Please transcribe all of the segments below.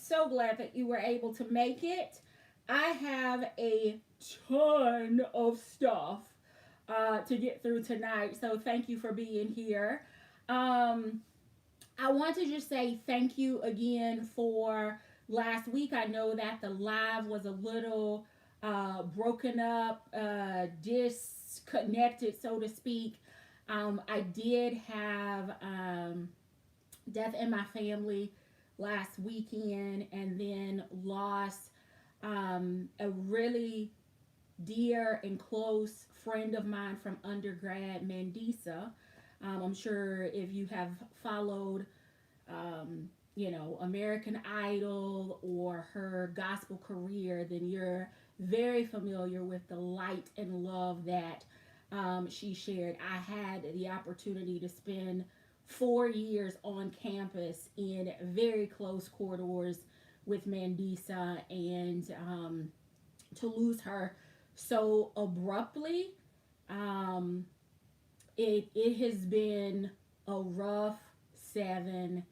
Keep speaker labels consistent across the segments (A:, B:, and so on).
A: so glad that you were able to make it. I have a ton of stuff to get through tonight, so thank you for being here. Um, I want to just say thank you again for last week. I know that the live was a little broken up, disconnected, so to speak. I did have death in my family last weekend, and then lost a really dear and close friend of mine from undergrad, Mandisa. I'm sure if you have followed, American Idol or her gospel career, then you're very familiar with the light and love that she shared. I had the opportunity to spend 4 years on campus in very close corridors with Mandisa, and to lose her so abruptly, um, it has been a rough 7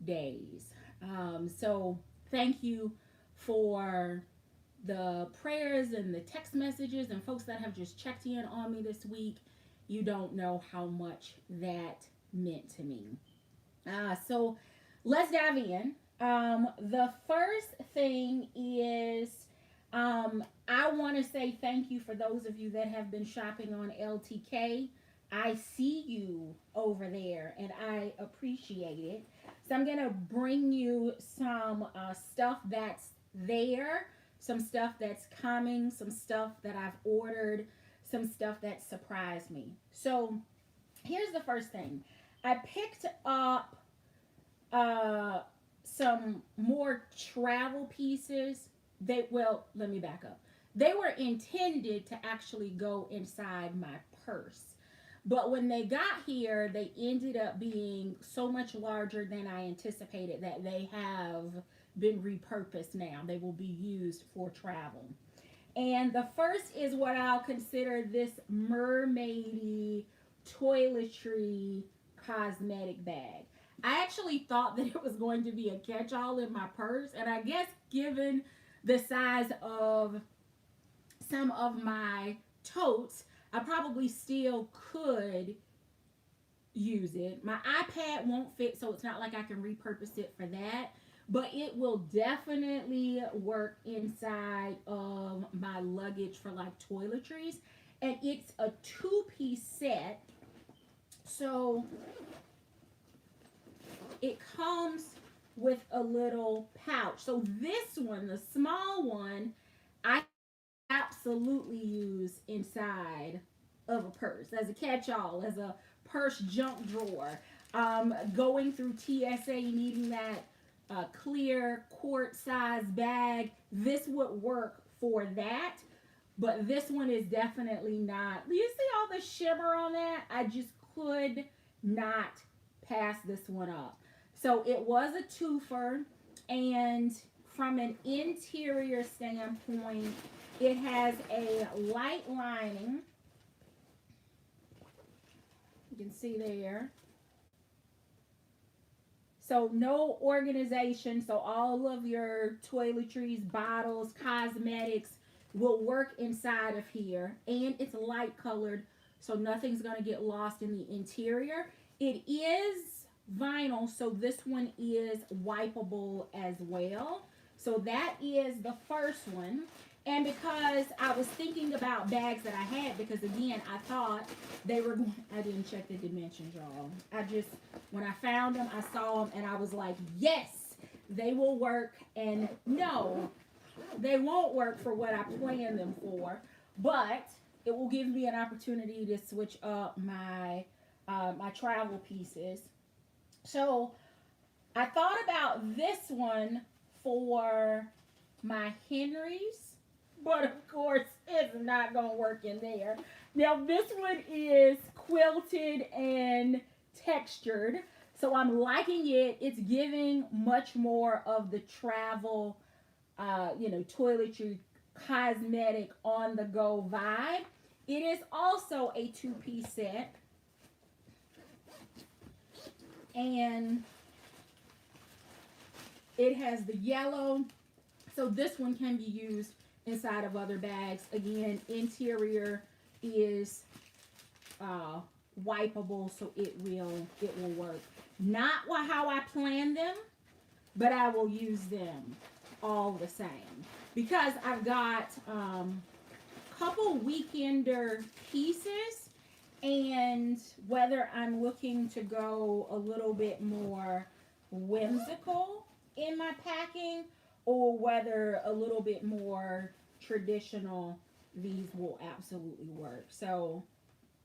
A: days. So thank you for the prayers and the text messages and folks that have just checked in on me this week. You don't know how much that meant to me. So let's dive in. The first thing is I want to say thank you for those of you that have been shopping on LTK. I see you over there and I appreciate it. So I'm going to bring you some stuff that's there, some stuff that's coming, some stuff that I've ordered, some stuff that surprised me. So here's the first thing. I picked up some more travel pieces. Let me back up. They were intended to actually go inside my purse. But when they got here, they ended up being so much larger than I anticipated that they have been repurposed now. They will be used for travel. And the first is what I'll consider this mermaidy toiletry cosmetic bag. I actually thought that it was going to be a catch-all in my purse, and I guess given the size of some of my totes, I probably still could use it. My iPad won't fit, so it's not like I can repurpose it for that, but it will definitely work inside of my luggage for like toiletries. And it's a two-piece set, so it comes with a little pouch. So this one, the small one, I absolutely use inside of a purse as a catch-all, as a purse junk drawer. Going through TSA, needing that clear quart size bag, this would work for that. But this one is definitely not. Do you see all the shimmer on that? I just could not pass this one up. So it was a twofer, and from an interior standpoint, it has a light lining. You can see there. So no organization. So all of your toiletries, bottles, cosmetics will work inside of here. And it's light colored, so nothing's going to get lost in the interior. It is vinyl, so this one is wipeable as well. So that is the first one. And because I was thinking about bags that I had, because again, I thought they were going, I didn't check the dimensions, y'all. When I found them, I saw them, and I was like, yes, they will work. And no, they won't work for what I planned them for, but it will give me an opportunity to switch up my my travel pieces. So I thought about this one for my Henrys, but of course it's not going to work in there. Now this one is quilted and textured, so I'm liking it. It's giving much more of the travel, toiletry, cosmetic, on the go vibe. It is also a two-piece set. And It has the yellow. So this one can be used inside of other bags. Again, interior is wipeable, so it will work. Not how I plan them, but I will use them all the same because I've got couple weekender pieces, and whether I'm looking to go a little bit more whimsical in my packing or whether a little bit more traditional, these will absolutely work. So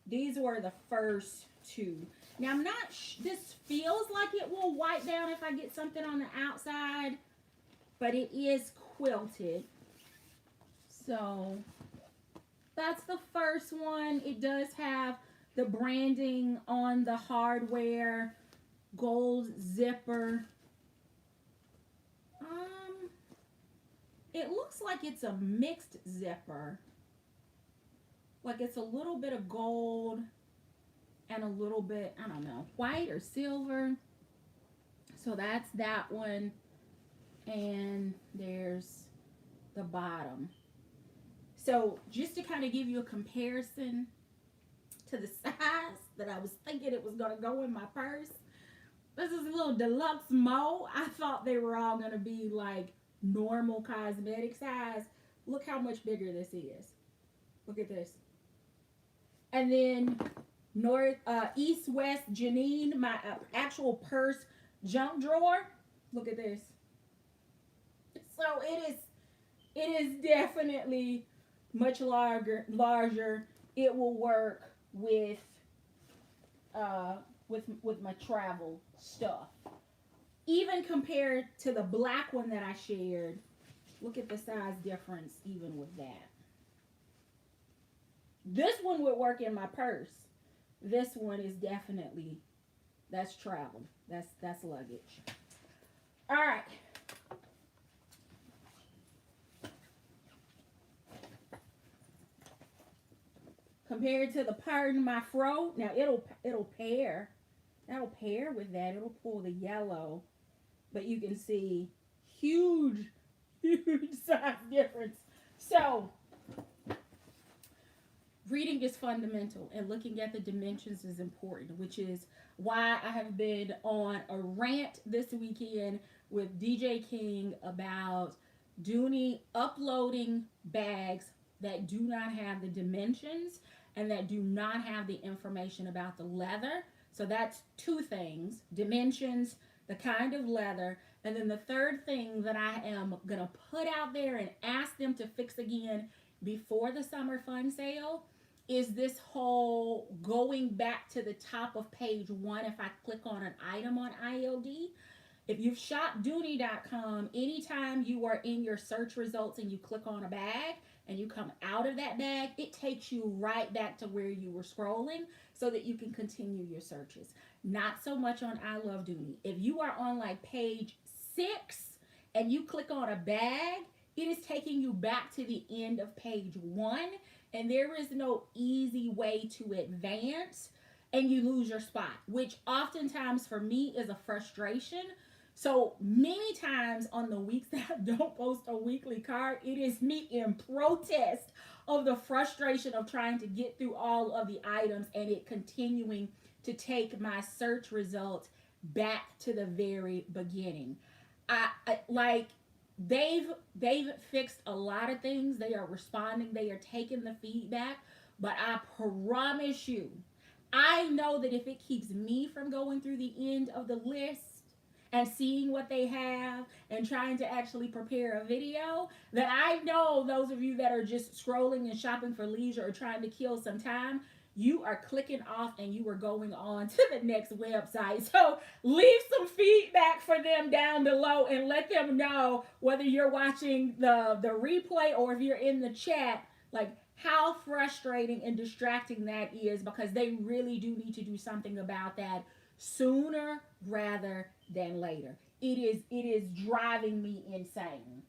A: these were the first two. Now I'm not, this feels like it will wipe down if I get something on the outside, but it is quilted. So that's the first one. It does have the branding on the hardware, gold zipper. It looks like it's a mixed zipper. Like it's a little bit of gold and a little bit, I don't know, white or silver. So that's that one. And there's the bottom. So just to kind of give you a comparison to the size that I was thinking it was going to go in my purse, this is a little deluxe mo. I thought they were all going to be like normal cosmetic size. Look how much bigger this is. Look at this. And then East West Janine, my actual purse junk drawer. Look at this. So it is definitely much larger. It will work with my travel stuff. Even compared to the black one that I shared, look at the size difference even with that. This one would work in my purse. This one is definitely, that's travel. That's luggage. All right. Compared to the Pardon My Fro, now it'll pair. That'll pair with that. It'll pull the yellow. But you can see huge size difference. So reading is fundamental and looking at the dimensions is important, which is why I have been on a rant this weekend with DJ King about Dooney uploading bags that do not have the dimensions and that do not have the information about the leather. So that's two things: dimensions, the kind of leather, and then the third thing that I am going to put out there and ask them to fix again before the summer fun sale is this whole going back to the top of page 1 if I click on an item on ILD. If you've shopped Dooney.com, anytime you are in your search results and you click on a bag and you come out of that bag, it takes you right back to where you were scrolling so that you can continue your searches. Not so much on I Love Dooney. If you are on like page 6 and you click on a bag, it is taking you back to the end of page 1, and there is no easy way to advance, and you lose your spot, which oftentimes for me is a frustration. So many times on the weeks that I don't post a weekly card, it is me in protest of the frustration of trying to get through all of the items and it continuing to take my search results back to the very beginning. I like they've fixed a lot of things. They are responding. They are taking the feedback. But I promise you, I know that if it keeps me from going through the end of the list and seeing what they have and trying to actually prepare a video, that I know those of you that are just scrolling and shopping for leisure or trying to kill some time, you are clicking off and you are going on to the next website. So leave some feedback for them down below and let them know whether you're watching the replay or if you're in the chat, like how frustrating and distracting that is, because they really do need to do something about that sooner rather than later. It is driving me insane.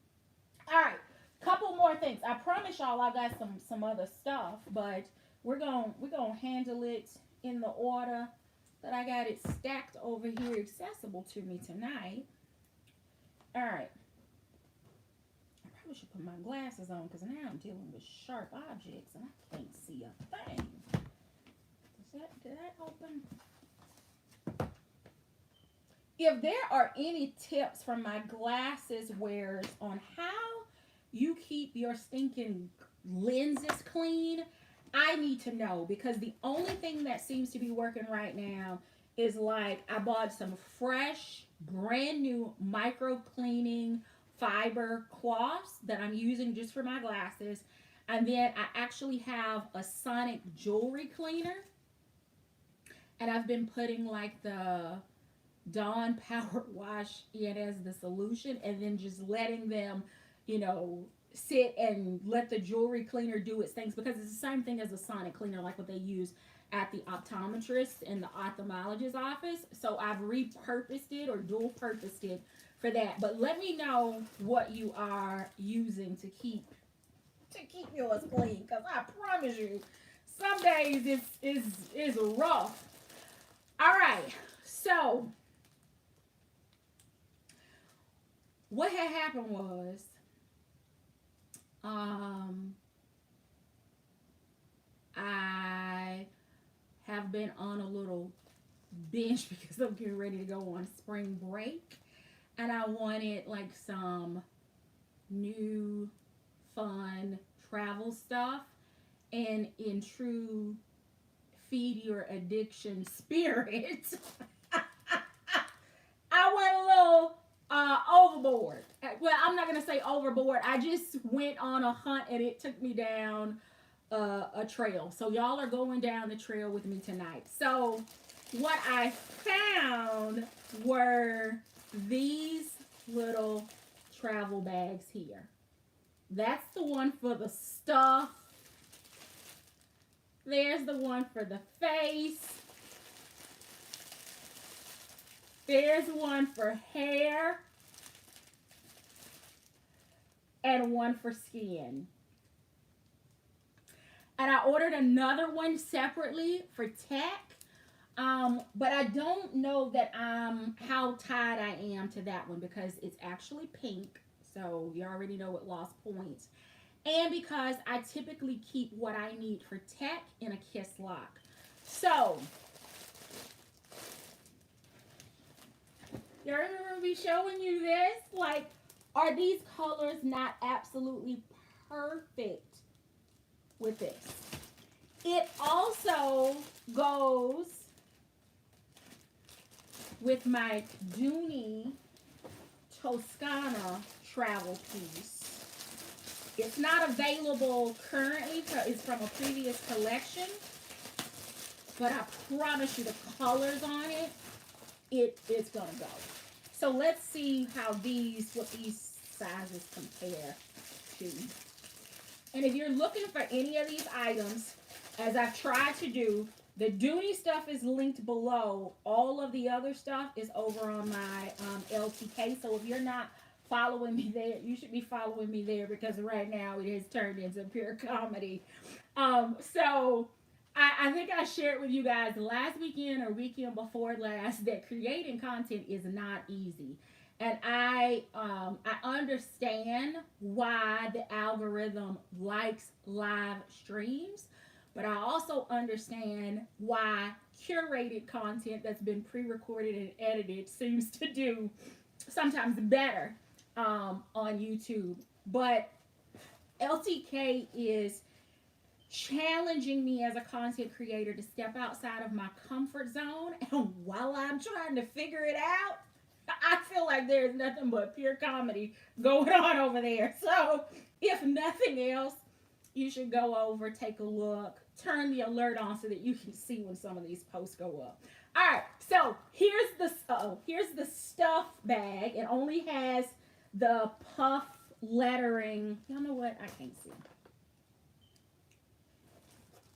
A: All right, couple more things. I promise y'all I got some other stuff, but we're gonna handle it in the order that I got it stacked over here accessible to me tonight. All right. I probably should put my glasses on because now I'm dealing with sharp objects and I can't see a thing. Did that open? If there are any tips from my glasses wearers on how you keep your stinking lenses clean, I need to know, because the only thing that seems to be working right now is like I bought some fresh, brand new micro cleaning fiber cloths that I'm using just for my glasses. And then I actually have a sonic jewelry cleaner. And I've been putting like the Dawn Power Wash in as the solution and then just letting them, you know, sit and let the jewelry cleaner do its things, because it's the same thing as a sonic cleaner, like what they use at the optometrist in the ophthalmologist's office. So I've repurposed it or dual purposed it for that. But let me know what you are using to keep yours clean, because I promise you, some days it's rough. All right, so what had happened was, I have been on a little binge because I'm getting ready to go on spring break, and I wanted like some new fun travel stuff, and in true feed your addiction spirit, I went a little overboard. Well, I'm not gonna say overboard. I just went on a hunt and it took me down a trail. So y'all are going down the trail with me tonight. So what I found were these little travel bags here. That's the one for the stuff. There's the one for the face. There's one for hair. And one for skin. And I ordered another one separately for tech. But I don't know that how tied I am to that one, because it's actually pink. So you already know it lost points. And because I typically keep what I need for tech in a kiss lock. So, you remember me showing you this? Like, are these colors not absolutely perfect with this? It also goes with my Dooney Toscana travel piece. It's not available currently. It's from a previous collection. But I promise you the colors on it's going to go. So let's see what these sizes compare to. And if you're looking for any of these items, as I've tried to do, the Dooney stuff is linked below. All of the other stuff is over on my LTK. So if you're not following me there, you should be following me there, because right now it has turned into pure comedy. So I think I shared with you guys last weekend or weekend before last that creating content is not easy. And I understand why the algorithm likes live streams, but I also understand why curated content that's been pre-recorded and edited seems to do sometimes better on YouTube. But LTK is challenging me as a content creator to step outside of my comfort zone. And while I'm trying to figure it out, I feel like there's nothing but pure comedy going on over there. So if nothing else, you should go over, take a look, turn the alert on so that you can see when some of these posts go up. All right, so here's the stuff bag. It only has the puff lettering. Y'all know what? I can't see.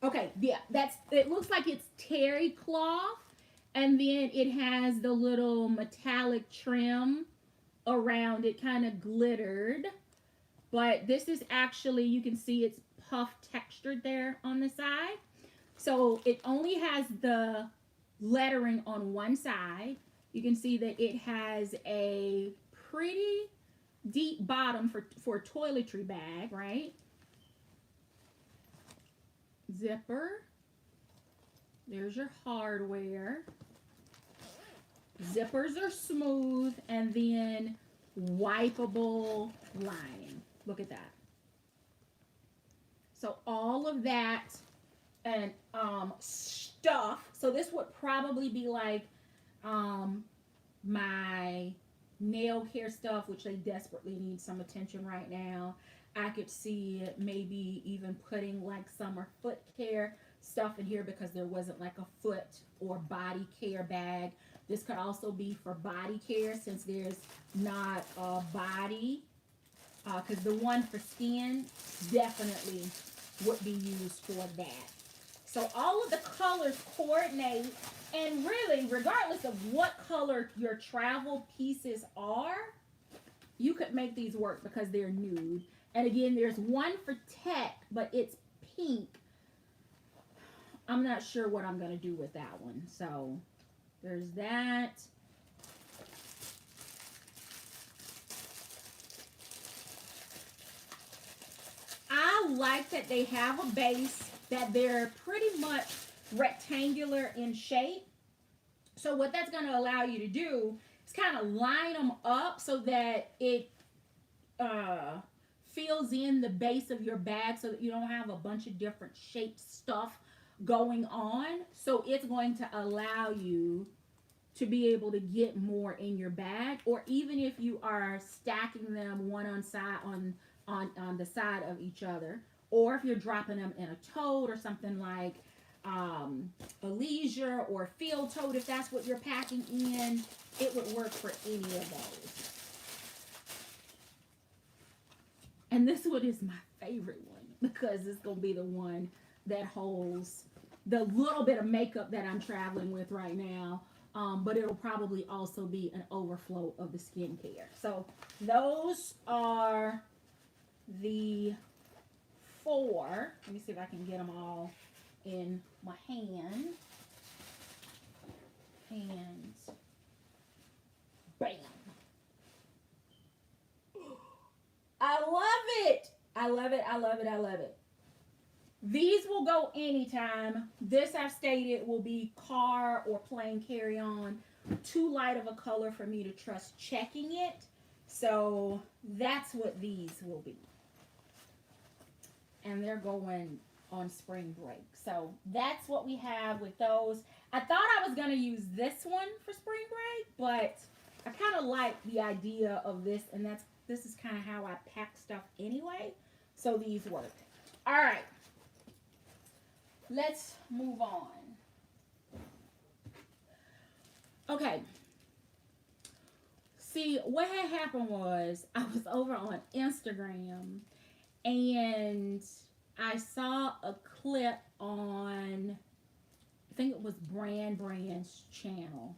A: Okay, yeah, it looks like it's terry cloth, and then it has the little metallic trim around it, kind of glittered. But this is actually, you can see it's puff textured there on the side. So it only has the lettering on one side. You can see that it has a pretty deep bottom for a toiletry bag, right? Zipper. There's your hardware. Zippers are smooth, and then wipeable lining. Look at that. So all of that and stuff. So this would probably be like my nail care stuff, which they desperately need some attention right now. I could see maybe even putting like summer foot care stuff in here because there wasn't like a foot or body care bag. This could also be for body care since there's not a body, because the one for skin definitely would be used for that. So all of the colors coordinate, and really, regardless of what color your travel pieces are, you could make these work because they're nude. And again, there's one for tech, but it's pink. I'm not sure what I'm going to do with that one. So there's that. I like that they have a base that they're pretty much rectangular in shape. So what that's going to allow you to do is kind of line them up so that it fills in the base of your bag so that you don't have a bunch of different shaped stuff going on. So it's going to allow you to be able to get more in your bag, or even if you are stacking them one on the side of each other, or if you're dropping them in a tote or something like a leisure or field tote, if that's what you're packing in, it would work for any of those. And this one is my favorite one because it's going to be the one that holds the little bit of makeup that I'm traveling with right now. But it'll probably also be an overflow of the skincare. So those are the 4. Let me see if I can get them all in my hand. And bam. I love it. I love it. I love it. I love it. These will go anytime. This, I've stated, will be car or plane carry-on. Too light of a color for me to trust checking it. So that's what these will be. And they're going on spring break. So that's what we have with those. I thought I was going to use this one for spring break, but I kind of like the idea of this, and this is kind of how I pack stuff anyway. So these work. All right. Let's move on. Okay. See, what had happened was I was over on Instagram and I saw a clip on, I think it was Brand's channel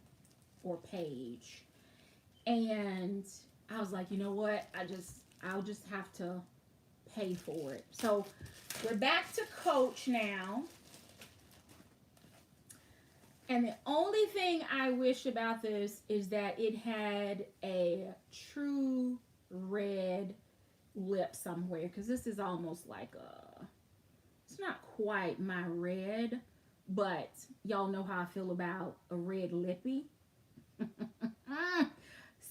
A: or page. And I was like, you know what? I'll just have to pay for it. So we're back to Coach now. And the only thing I wish about this is that it had a true red lip somewhere. Because this is almost like it's not quite my red. But y'all know how I feel about a red lippy.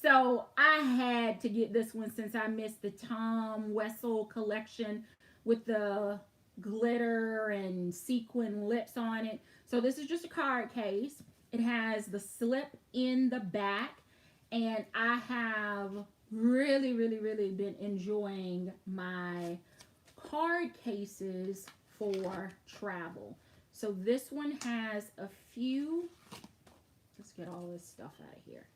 A: So I had to get this one since I missed the Tom Wessel collection with the glitter and sequin lips on it. So this is just a card case. It has the slip in the back, and I have really been enjoying my card cases for travel. So this one has a few, let's get all this stuff out of here.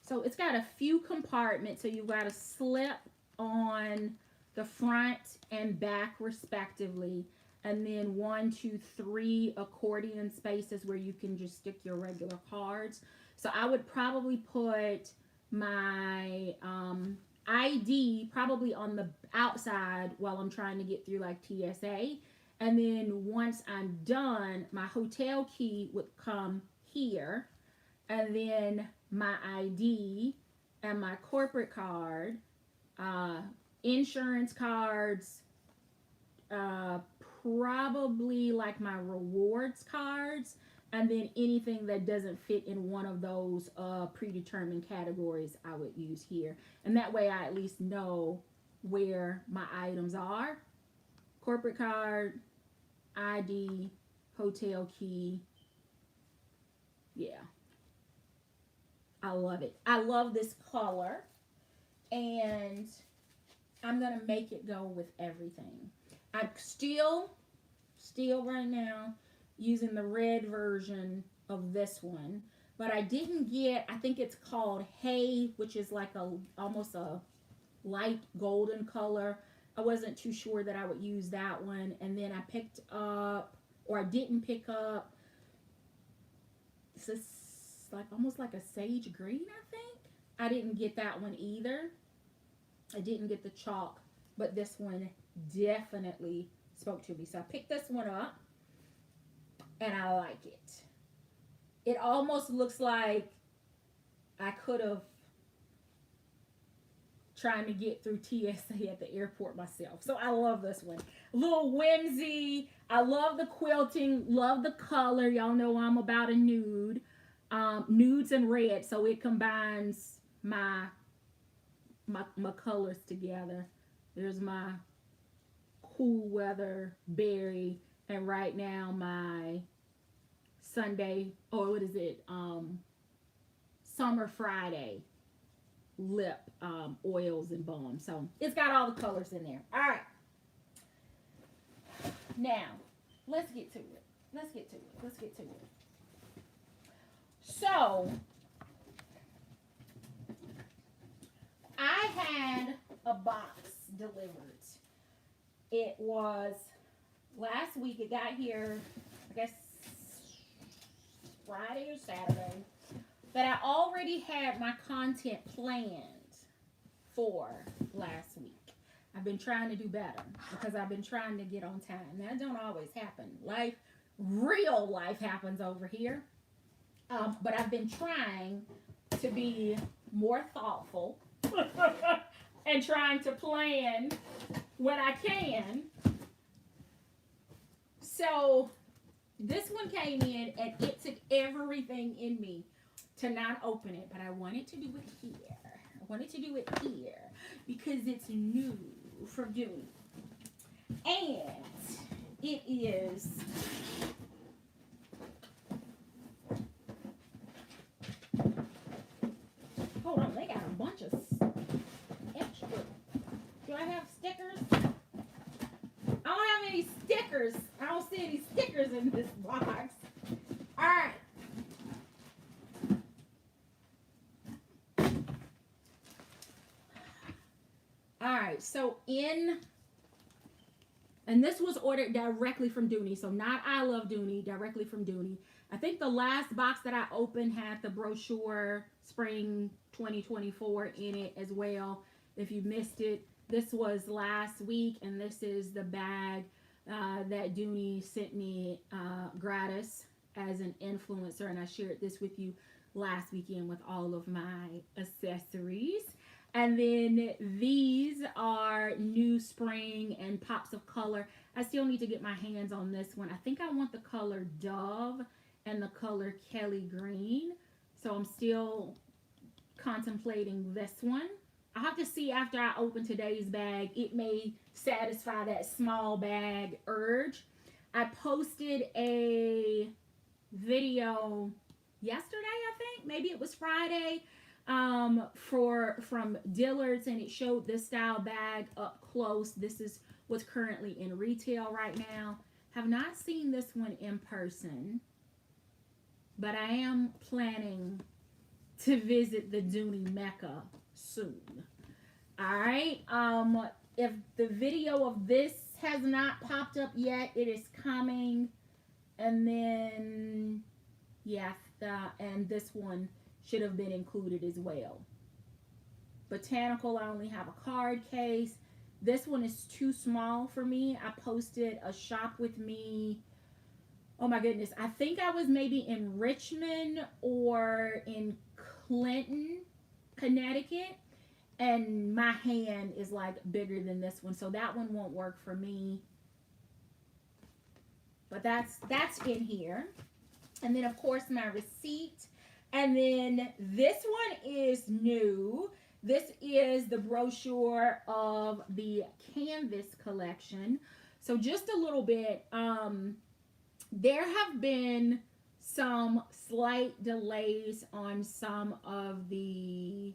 A: So it's got a few compartments, so you've got a slip on the front and back respectively, and then 1, 2, 3 accordion spaces where you can just stick your regular cards. So I would probably put my ID probably on the outside while I'm trying to get through like TSA, and then once I'm done, my hotel key would come here, and then my ID and my corporate card, uh, insurance cards, uh, probably like my rewards cards, and then anything that doesn't fit in one of those predetermined categories I would use here. And that way I at least know where my items are. Corporate card, ID, hotel key. Yeah. I love it. I love this color. And I'm going to make it go with everything. I'm still right now using the red version of this one. But I didn't get, I think it's called Hay, which is like almost a light golden color. I wasn't too sure that I would use that one. And then I picked up, or I didn't pick up, this is like almost like a sage green, I think. I didn't get that one either. I didn't get the chalk, but this one definitely spoke to me. So I picked this one up, and I like it. It almost looks like I could have trying to get through TSA at the airport myself. So I love this one. A little whimsy. I love the quilting. Love the color. Y'all know I'm about a nude. Nudes and red. So it combines my colors together. There's my cool weather berry. And right now my Sunday, or what is it? Summer Friday lip oils and balm. So it's got all the colors in there. All right. Now, let's get to it. So, I had a box delivered. It was last week. It got here, I guess, Friday or Saturday. But I already had my content planned for last week. I've been trying to do better because I've been trying to get on time. That don't always happen. Real life happens over here. But I've been trying to be more thoughtful and trying to plan when I can. So this one came in and it took everything in me to not open it, but I wanted to do it here. Because it's new from Dooney. And it is hold on, they got a bunch of extra. Do I have stickers? I don't have any stickers. I don't see any stickers in this box. Alright. Alright, so and this was ordered directly from Dooney, so not I Love Dooney, directly from Dooney. I think the last box that I opened had the brochure Spring 2024 in it as well. If you missed it, this was last week, and this is the bag that Dooney sent me gratis as an influencer, and I shared this with you last weekend with all of my accessories. And then these are new spring and pops of color. I still need to get my hands on this one. I think I want the color Dove and the color Kelly Green. So I'm still contemplating this one. I'll have to see after I open today's bag. It may satisfy that small bag urge. I posted a video yesterday, I think. Maybe it was Friday. From Dillard's, and it showed this style bag up close. This is what's currently in retail right now. Have not seen this one in person, but I am planning to visit the Dooney Mecca soon. Alright, if the video of this has not popped up yet, it is coming. And then yeah, and this one should have been included as well. Botanical, I only have a card case. This one is too small for me. I posted a shop with me Oh my goodness. I think I was maybe in Richmond or in Clinton, Connecticut. And my hand is like bigger than this one. So that one won't work for me. But that's in here. And then of course my receipt. And then this one is new. This is the brochure of the canvas collection. So just a little bit, there have been some slight delays on some of the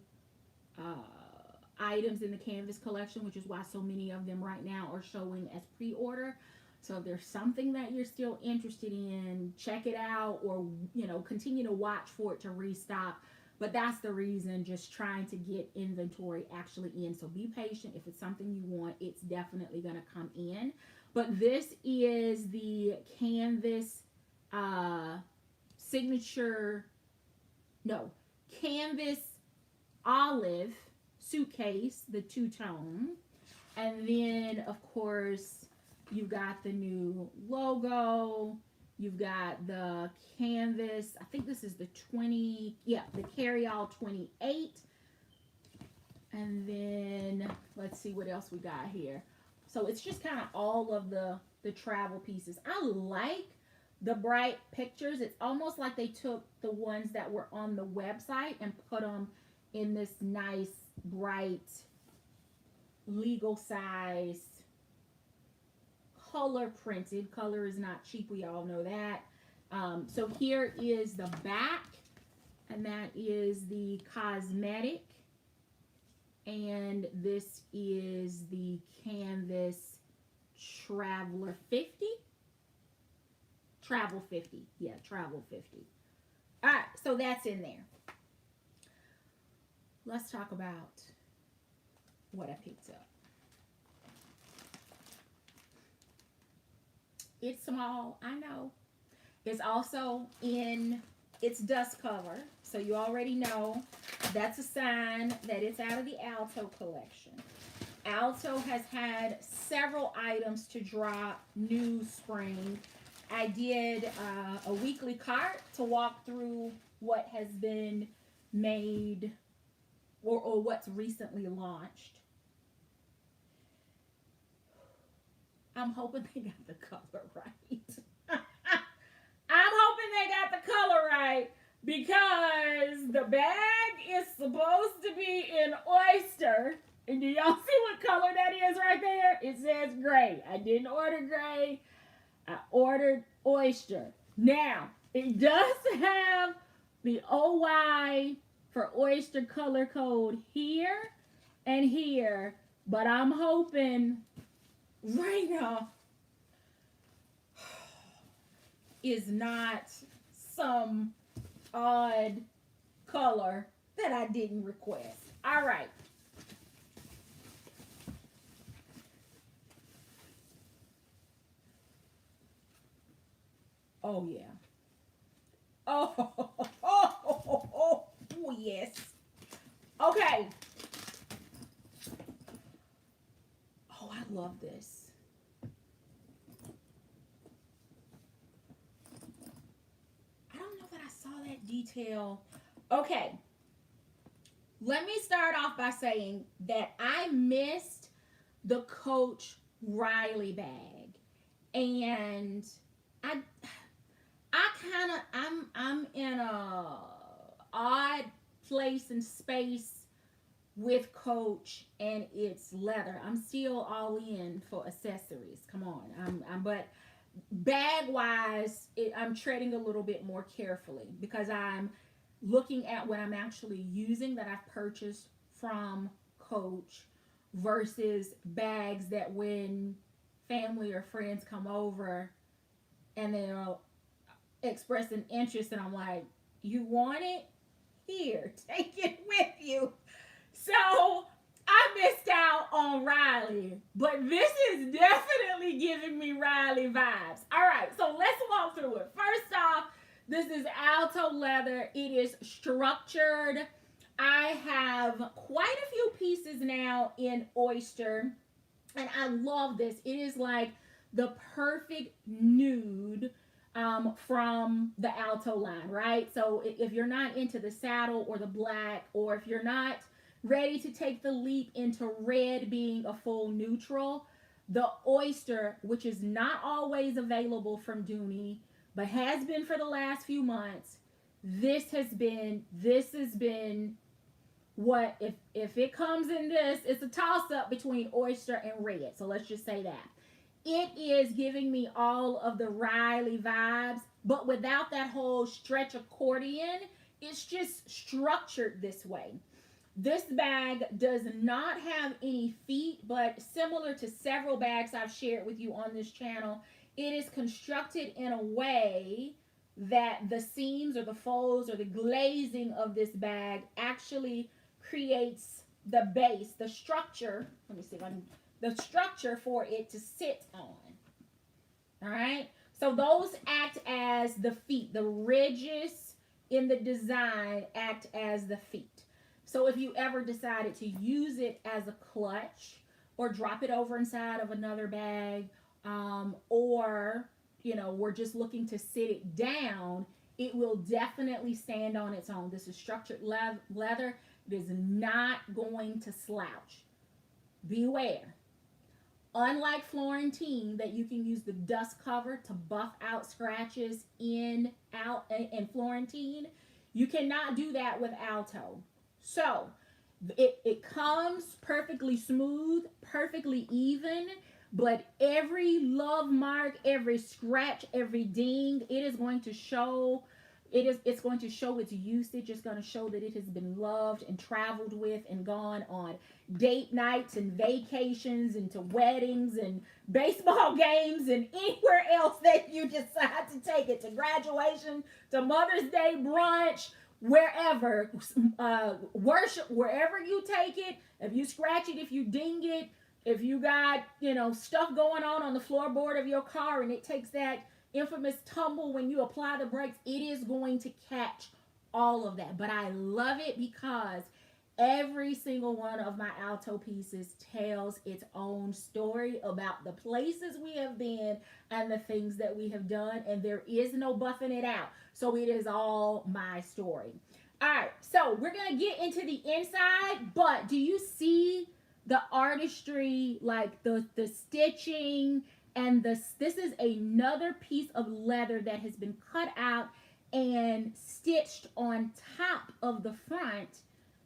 A: items in the canvas collection, which is why so many of them right now are showing as pre-order. So if there's something that you're still interested in, check it out, or continue to watch for it to restock. But that's the reason, just trying to get inventory actually in. So be patient. If it's something you want, it's definitely going to come in. But this is the canvas canvas olive suitcase, the two-tone. And then, of course, you've got the new logo. You've got the canvas. I think this is the the carry-all 28. And then, let's see what else we got here. So it's just kind of all of the travel pieces. I like the bright pictures. It's almost like they took the ones that were on the website and put them in this nice, bright, legal size, color printed. Color is not cheap. We all know that. So here is the back, and that is the cosmetic. And this is the canvas Traveler 50. Travel 50. Yeah, Travel 50. All right, so that's in there. Let's talk about what I picked up. It's small, I know. It's also in its dust cover, so you already know that's a sign that it's out of the Alto collection. Alto has had several items to drop new spring. I did a weekly cart to walk through what has been made or what's recently launched. I'm hoping they got the color right. I'm hoping they got the color right, because the bag is supposed to be in oyster. And do y'all see what color that is right there? It says gray. I didn't order gray. I ordered oyster. Now, it does have the OY for oyster color code here and here, but I'm hoping Raina is not some odd color that I didn't request. All right. Oh, yeah. Oh, yes. Okay. Oh, I love this. I don't know that I saw that detail. Okay. Let me start off by saying that I missed the Coach Riley bag. And I'm in a odd place and space with Coach, and it's leather. I'm still all in for accessories. Come on. But bag wise, I'm treading a little bit more carefully, because I'm looking at what I'm actually using that I've purchased from Coach versus bags that when family or friends come over and they'll express an interest, and I'm like, you want it? Here, take it with you. So I missed out on Riley, but this is definitely giving me Riley vibes. All right, so let's walk through it. First off, this is Alto leather. It is structured. I have quite a few pieces now in oyster, and I love this. It is like the perfect nude. from the Alto line, right? So if you're not into the saddle or the black, or if you're not ready to take the leap into red being a full neutral, the oyster, which is not always available from Dooney, but has been for the last few months, this has been what, if it comes in this, it's a toss up between oyster and red. So let's just say that. It is giving me all of the Riley vibes, but without that whole stretch accordion. It's just structured this way. This bag does not have any feet, but similar to several bags I've shared with you on this channel, it is constructed in a way that the seams or the folds or the glazing of this bag actually creates the base, the structure. Let me see if I can, the structure for it to sit on. All right. So those act as the feet. The ridges in the design act as the feet. So if you ever decided to use it as a clutch or drop it over inside of another bag, or, you know, we're just looking to sit it down, it will definitely stand on its own. This is structured leather. It is not going to slouch. Beware. Unlike Florentine, that you can use the dust cover to buff out scratches in Florentine, you cannot do that with Alto. So it comes perfectly smooth, perfectly even, but every love mark, every scratch, every ding, it is going to show. It's going to show its usage. It's going to show that it has been loved and traveled with and gone on date nights and vacations and to weddings and baseball games and anywhere else that you decide to take it, to graduation, to Mother's Day brunch, wherever, worship, wherever you take it. If you scratch it, if you ding it, if you got, you know, stuff going on the floorboard of your car and it takes that infamous tumble when you apply the brakes, it is going to catch all of that. But I love it because every single one of my Alto pieces tells its own story about the places we have been and the things that we have done, and there is no buffing it out. So it is all my story. All right, so we're gonna get into the inside, but do you see the artistry, like the stitching? And this is another piece of leather that has been cut out and stitched on top of the front.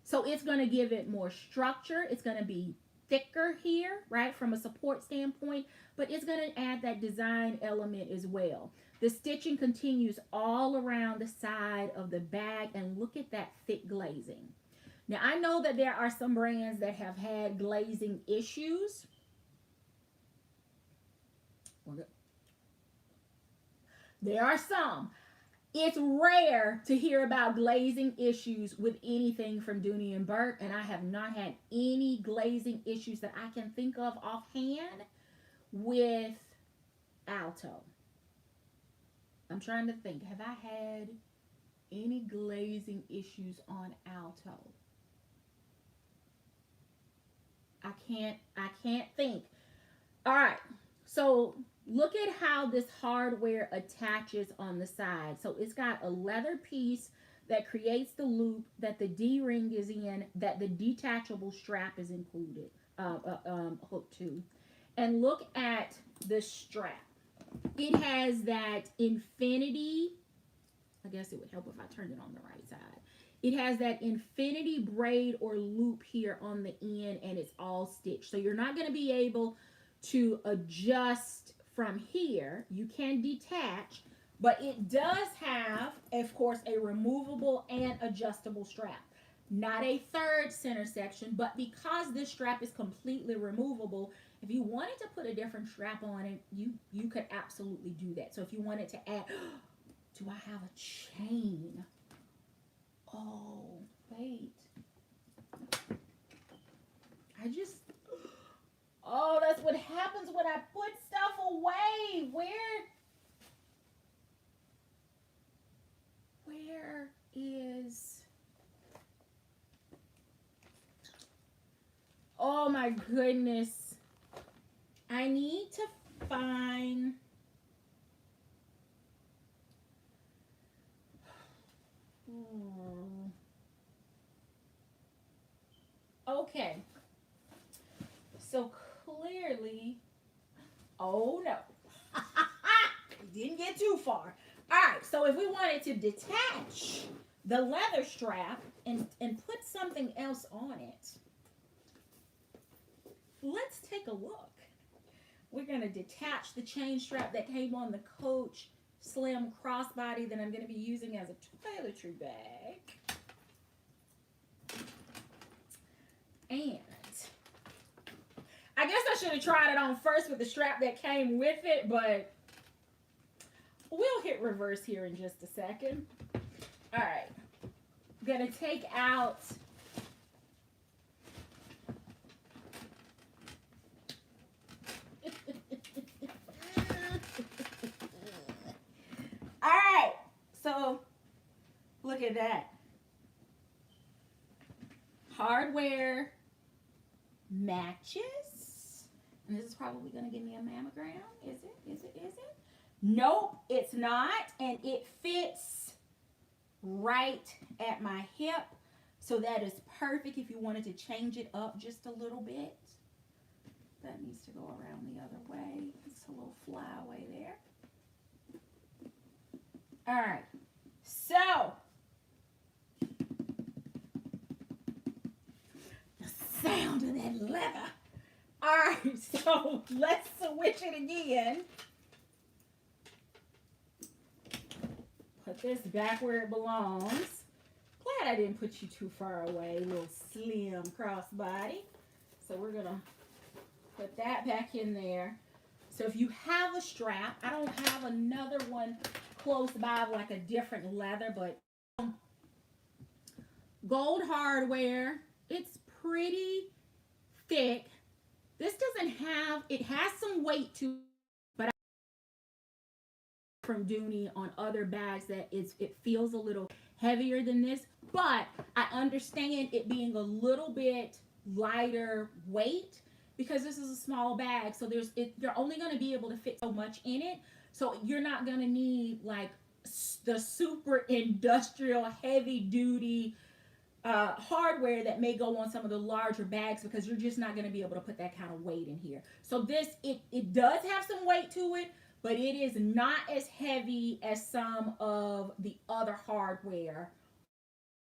A: So it's going to give it more structure. It's going to be thicker here, right, from a support standpoint, but it's going to add that design element as well. The stitching continues all around the side of the bag, and look at that thick glazing. Now, I know that there are some brands that have had glazing issues. There are some. It's rare to hear about glazing issues with anything from Dooney and Bourke, and I have not had any glazing issues that I can think of offhand with Alto. I'm trying to think. Have I had any glazing issues on Alto? I can't think. All right. So look at how this hardware attaches on the side. So it's got a leather piece that creates the loop that the D-ring is in, that the detachable strap is included, hooked to. And look at the strap. It has that infinity, I guess it would help if I turned it on the right side. It has that infinity braid or loop here on the end, and it's all stitched. So you're not going to be able to adjust from here. You can detach, but it does have, of course, a removable and adjustable strap. Not a third center section, but because this strap is completely removable, if you wanted to put a different strap on it, you could absolutely do that. So if you wanted to add, do I have a chain? Oh, wait. Oh, that's what happens when I put stuff away. Where is... Oh my goodness. I need to find... Okay, so clearly, oh no, didn't get too far. All right, so if we wanted to detach the leather strap and put something else on it, let's take a look. We're going to detach the chain strap that came on the Coach Slim crossbody that I'm going to be using as a toiletry bag. And I guess I should have tried it on first with the strap that came with it, but we'll hit reverse here in just a second. All right. I'm going to take out all right, so look at that. Hardware matches. And this is probably going to give me a mammogram. Is it? Is it? Is it? Nope, it's not. And it fits right at my hip. So that is perfect if you wanted to change it up just a little bit. That needs to go around the other way. It's a little flyaway there. All right, so the sound of that leather. All right, so let's switch it again. Put this back where it belongs. Glad I didn't put you too far away, little slim crossbody. So we're gonna put that back in there. So if you have a strap, I don't have another one close by like a different leather, but gold hardware. It's pretty thick. This doesn't have, it has some weight to it, but from Dooney on other bags that it feels a little heavier than this, but I understand it being a little bit lighter weight because this is a small bag, so you're only going to be able to fit so much in it. So you're not going to need like the super industrial heavy duty hardware that may go on some of the larger bags because you're just not going to be able to put that kind of weight in here. So this, it does have some weight to it, but it is not as heavy as some of the other hardware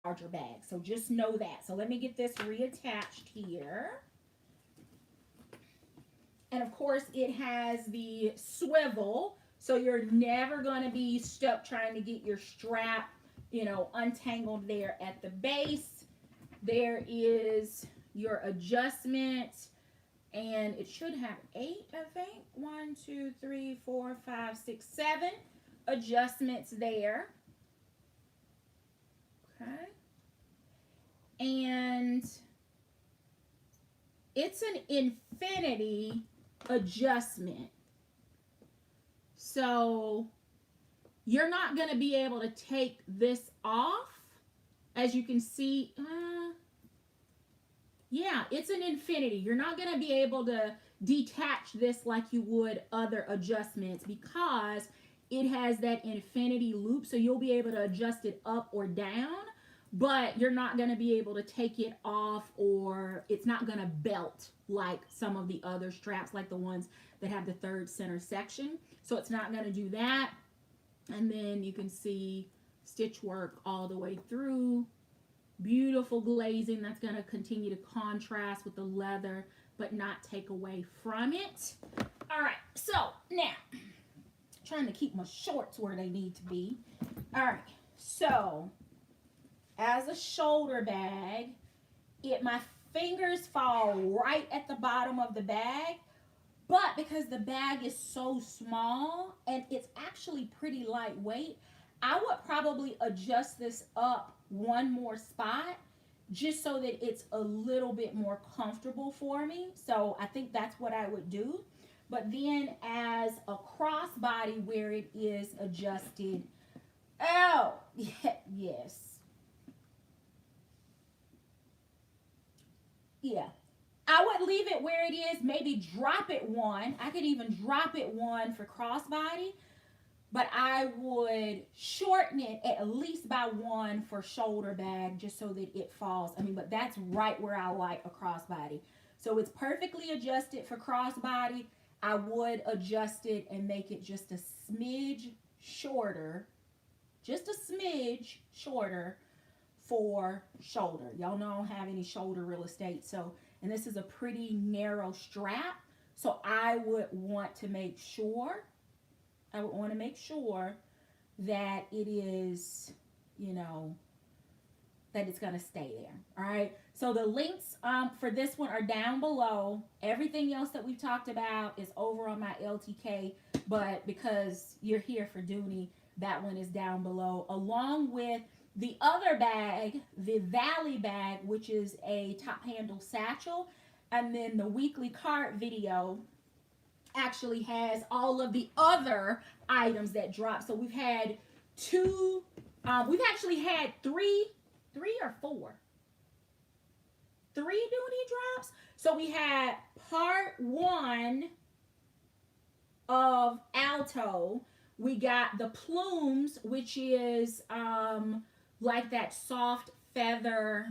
A: larger bags. So just know that. So let me get this reattached here. And of course it has the swivel, so you're never going to be stuck trying to get your strap, you know, untangled there at the base. There is your adjustment, and it should have 8, I think. 1, 2, 3, 4, 5, 6, 7 adjustments there. Okay. And it's an infinity adjustment. So you're not going to be able to take this off. As you can see, yeah, it's an infinity. You're not going to be able to detach this like you would other adjustments because it has that infinity loop. So you'll be able to adjust it up or down, but you're not going to be able to take it off, or it's not going to belt like some of the other straps, like the ones that have the third center section. So it's not going to do that. And then you can see stitch work all the way through. Beautiful glazing that's going to continue to contrast with the leather but not take away from it. All right, so now trying to keep my shorts where they need to be. All right, so as a shoulder bag, my fingers fall right at the bottom of the bag, but because the bag is so small and it's actually pretty lightweight, I would probably adjust this up one more spot just so that it's a little bit more comfortable for me. So I think that's what I would do. But then as a crossbody where it is adjusted, oh, yes. Yeah. I would leave it where it is, maybe drop it one. I could even drop it one for crossbody. but I would shorten it at least by one for shoulder bag just so that it falls. I mean, but that's right where I like a crossbody. So it's perfectly adjusted for crossbody. I would adjust it and make it just a smidge shorter, just a smidge shorter for shoulder. Y'all know I don't have any shoulder real estate. So, and this is a pretty narrow strap. So I would want to make sure that it is, you know, that it's going to stay there. All right. So the links for this one are down below. Everything else that we've talked about is over on my LTK, but because you're here for Dooney, that one is down below, along with the other bag, the Valley bag, which is a top handle satchel. And then the weekly cart video actually has all of the other items that drop. So we've had we've actually had three or three Dooney drops. So we had part one of Alto. We got the plumes, which is like that soft feather.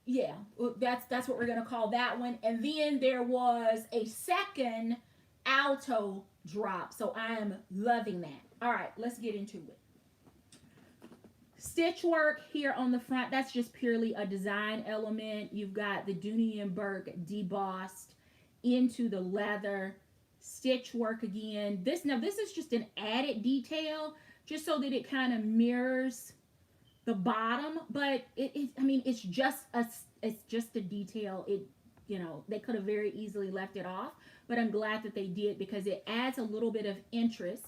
A: Yeah, that's what we're gonna call that one. And then there was a second Alto drop. So I am loving that. All right, let's get into it. Stitch work here on the front, that's just purely a design element. You've got the Dooney and Bourke debossed into the leather. Stitch work again. This is just an added detail just so that it kind of mirrors the bottom, but it's just a detail. It, you know, they could have very easily left it off, but I'm glad that they did because it adds a little bit of interest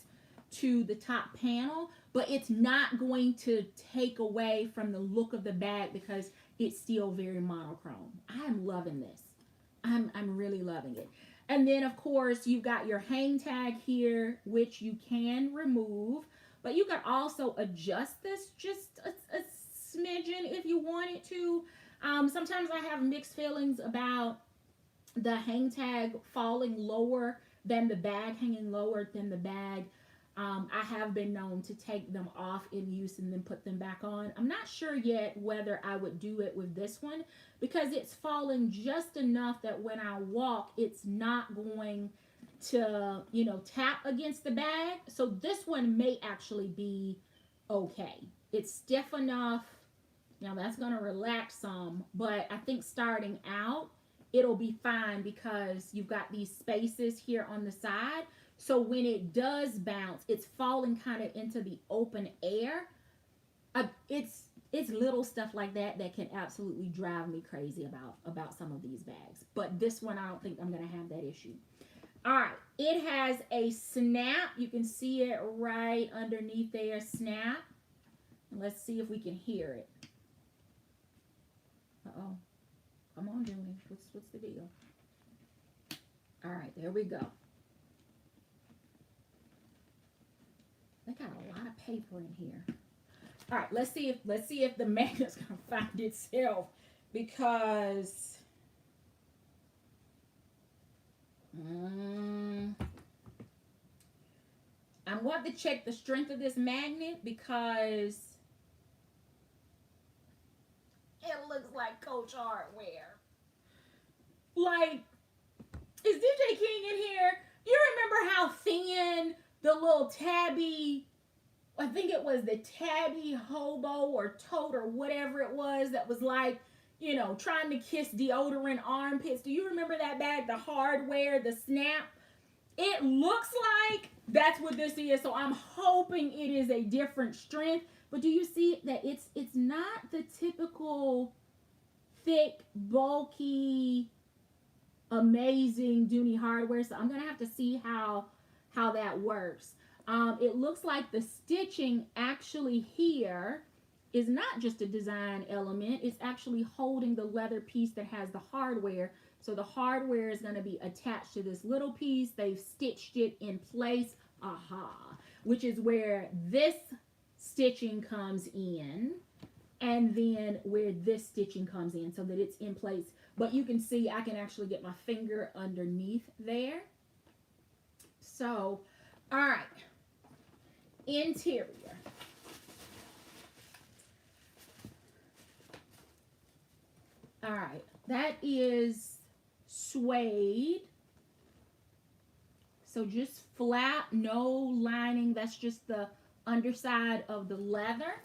A: to the top panel, but it's not going to take away from the look of the bag because it's still very monochrome. I'm loving this. I'm really loving it. And then of course you've got your hang tag here, which you can remove, but you can also adjust this just a smidgen if you wanted to. Sometimes I have mixed feelings about the hang tag falling lower than the bag, hanging lower than the bag. I have been known to take them off in use and then put them back on. I'm not sure yet whether I would do it with this one because it's falling just enough that when I walk, it's not going to, you know, tap against the bag. So this one may actually be okay. It's stiff enough. Now that's going to relax some, but I think starting out, it'll be fine because you've got these spaces here on the side. So when it does bounce, it's falling kind of into the open air. It's little stuff like that that can absolutely drive me crazy about some of these bags. But this one, I don't think I'm going to have that issue. All right. It has a snap. You can see it right underneath there, snap. And let's see if we can hear it. Uh-oh. Come on, Dooney. What's the deal? All right, there we go. They got a lot of paper in here. All right, let's see if the magnet's gonna find itself because I'm going to check the strength of this magnet because it looks like Coach Hardware. Like, is DJ King in here? You remember how thin the little tabby, I think it was the tabby hobo or tote or whatever it was that was like, you know, trying to kiss deodorant armpits. Do you remember that bag, the Hardware, the snap? It looks like that's what this is. So I'm hoping it is a different strength. But do you see that it's not the typical thick, bulky, amazing Dooney Hardware. So I'm going to have to see how that works. It looks like the stitching actually here is not just a design element. It's actually holding the leather piece that has the Hardware. So the Hardware is going to be attached to this little piece. They've stitched it in place. Aha. Which is where this stitching comes in. And then where this stitching comes in so that it's in place. But you can see I can actually get my finger underneath there. So All right. Interior. All right. That is suede. So just flat, no lining. That's just the underside of the leather.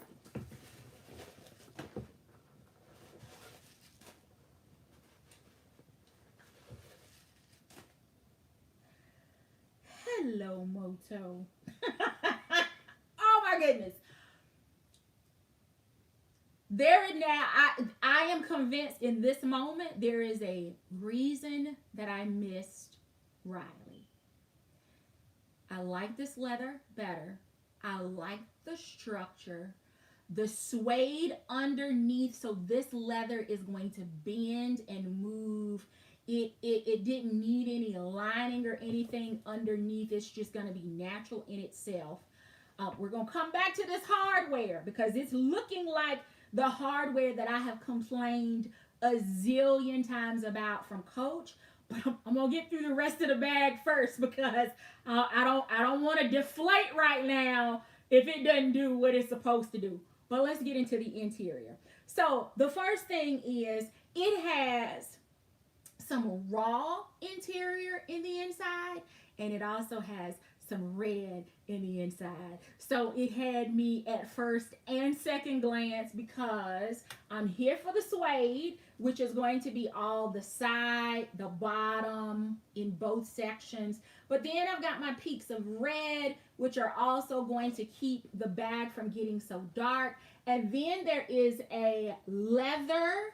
A: Hello, Moto. Oh my goodness. There now, I am convinced in this moment there is a reason that I missed Riley. I like this leather better. I like the structure. The suede underneath, so this leather is going to bend and move. It didn't need any lining or anything underneath. It's just going to be natural in itself. We're going to come back to this hardware because it's looking like the hardware that I have complained a zillion times about from Coach. But I'm gonna get through the rest of the bag first because I don't want to deflate right now if it doesn't do what it's supposed to do. But let's get into the interior. So the first thing is it has some raw interior in the inside, and it also has some red in the inside. So it had me at first and second glance because I'm here for the suede, which is going to be all the side, the bottom in both sections. But then I've got my peaks of red, which are also going to keep the bag from getting so dark. And then there is a leather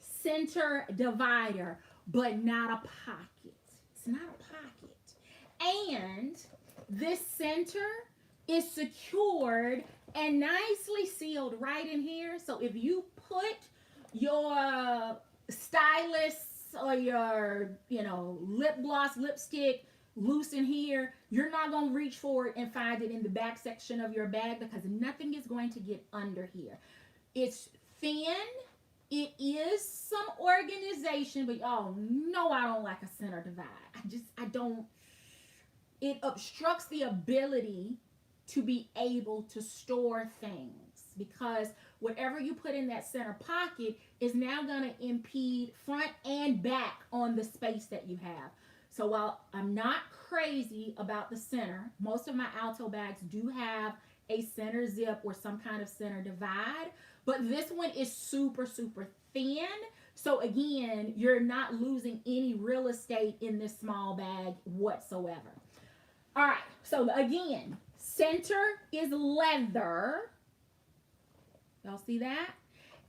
A: center divider, but not a pocket. It's not a pocket. And this center is secured and nicely sealed right in here. So if you put your stylus or your, lip gloss, lipstick loose in here, you're not going to reach for it and find it in the back section of your bag because nothing is going to get under here. It's thin. It is some organization, but y'all know I don't like a center divide. I don't. It obstructs the ability to be able to store things because whatever you put in that center pocket is now going to impede front and back on the space that you have. So while I'm not crazy about the center, most of my Alto bags do have a center zip or some kind of center divide, but this one is super, super thin. So again, you're not losing any real estate in this small bag whatsoever. All right, so again, center is leather. Y'all see that?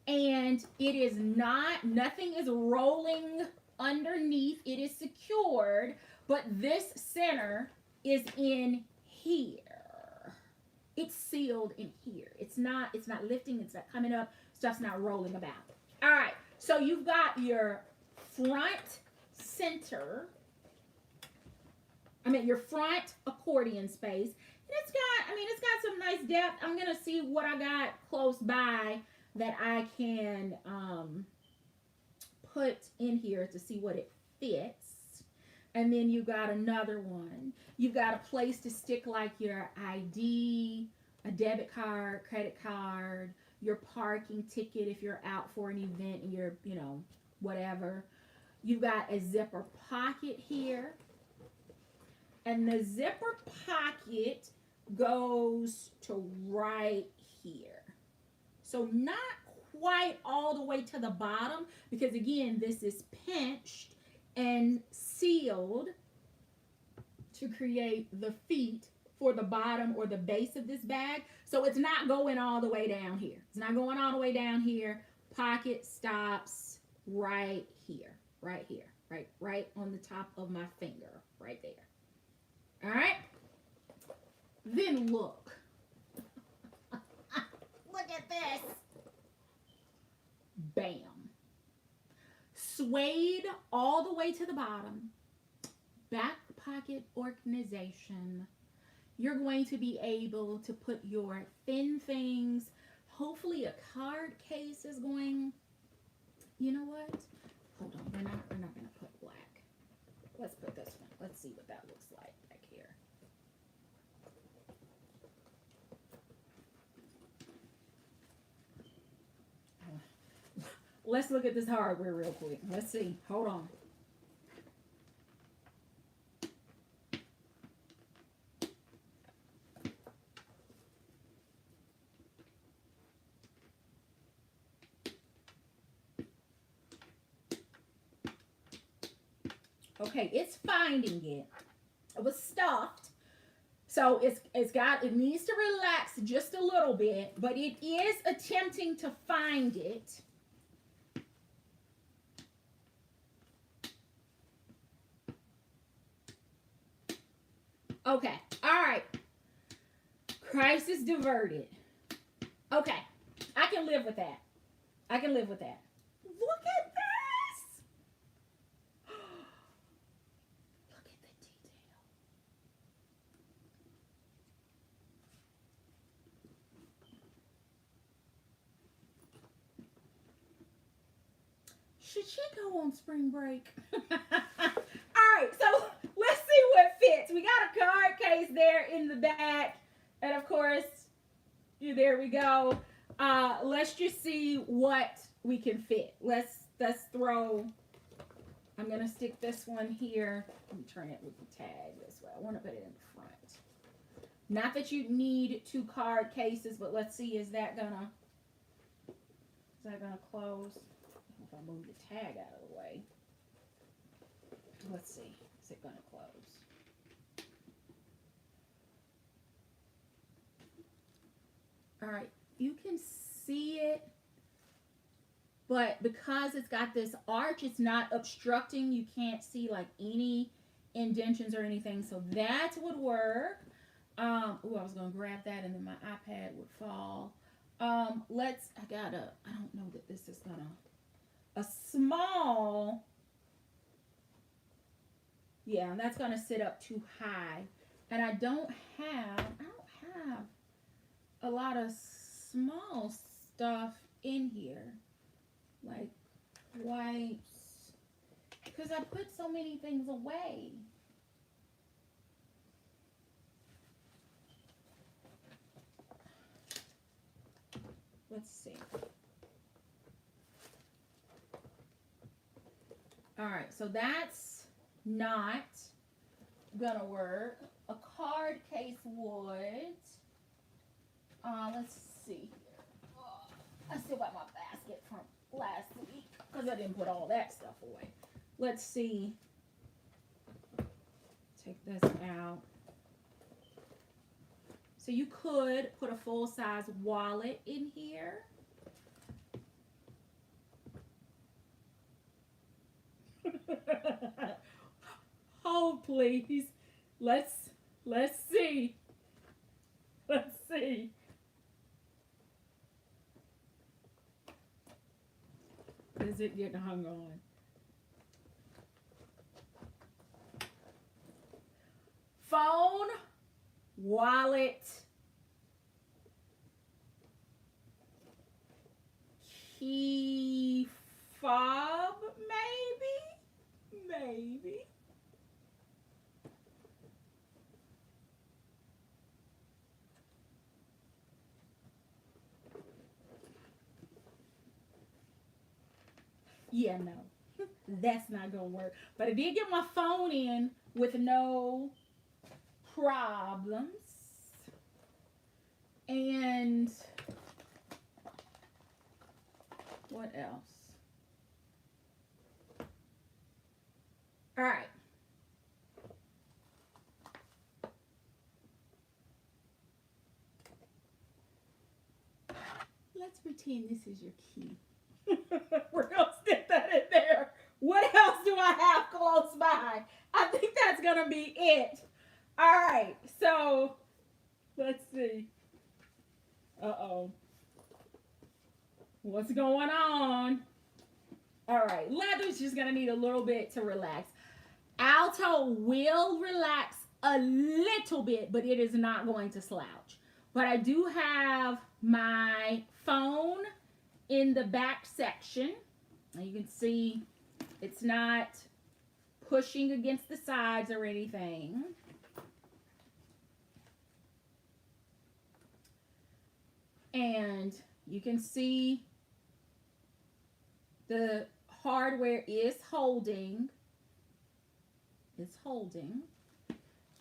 A: And it is nothing is rolling underneath. It is secured, but this center is in here. It's sealed in here. It's not lifting, it's not coming up, stuff's not rolling about. All right, so you've got your front center. Your front accordion space. And it's got some nice depth. I'm going to see what I got close by that I can put in here to see what it fits. And then you got another one. You've got a place to stick like your ID, a debit card, credit card, your parking ticket if you're out for an event and you're, whatever. You've got a zipper pocket here. And the zipper pocket goes to right here. So not quite all the way to the bottom because, again, this is pinched and sealed to create the feet for the bottom or the base of this bag. So it's not going all the way down here. It's not going all the way down here. Pocket stops right here, right on the top of my finger, right there. All right, then look. Look at this. Bam. Suede all the way to the bottom. Back pocket organization. You're going to be able to put your thin things. Hopefully a card case is going. You know what? Hold on. We're not going to put black. Let's put this one. Let's see what that looks like back here. let's look at this hardware real quick. Let's see. Hold on. Okay, it's finding it. It was stuffed. So it needs to relax just a little bit, but it is attempting to find it. Okay, all right. Crisis diverted. Okay, I can live with that. I can live with that. Look at this. Look at the detail. Should she go on spring break? All right, so let's see what fits. We got a card case there in the back. And of course, there we go. Let's just see what we can fit. Let's throw, I'm going to stick this one here. Let me turn it with the tag this way. I want to put it in the front. Not that you need 2 card cases, but let's see, is that gonna close? If I move the tag out of the way. Let's see. Is it going to close? All right. You can see it, but because it's got this arch, it's not obstructing. You can't see like any indentions or anything. So that would work. I was going to grab that and then my iPad would fall. I don't know that this is going to, a small, yeah, and that's going to sit up too high. And I don't have a lot of small stuff in here, like wipes, because I put so many things away. Let's see. All right, so that's not gonna work. A card case would. Let's see here. I still got my basket from last week because I didn't put all that stuff away. Let's see. Take this out. So you could put a full-size wallet in here. Hold, please. Let's see. Let's see. Is it getting hung on? Phone, wallet, key fob, maybe. Yeah, no, that's not gonna work. But I did get my phone in with no problems. And what else? All right. Let's pretend this is your key. We're gonna stick that in there. What else do I have close by? I think that's gonna be it. All right, so let's see. Uh-oh. What's going on? All right, leather's just gonna need a little bit to relax. Alto will relax a little bit, but it is not going to slouch. But I do have my phone in the back section. And you can see it's not pushing against the sides or anything. And you can see The hardware is holding. It's holding.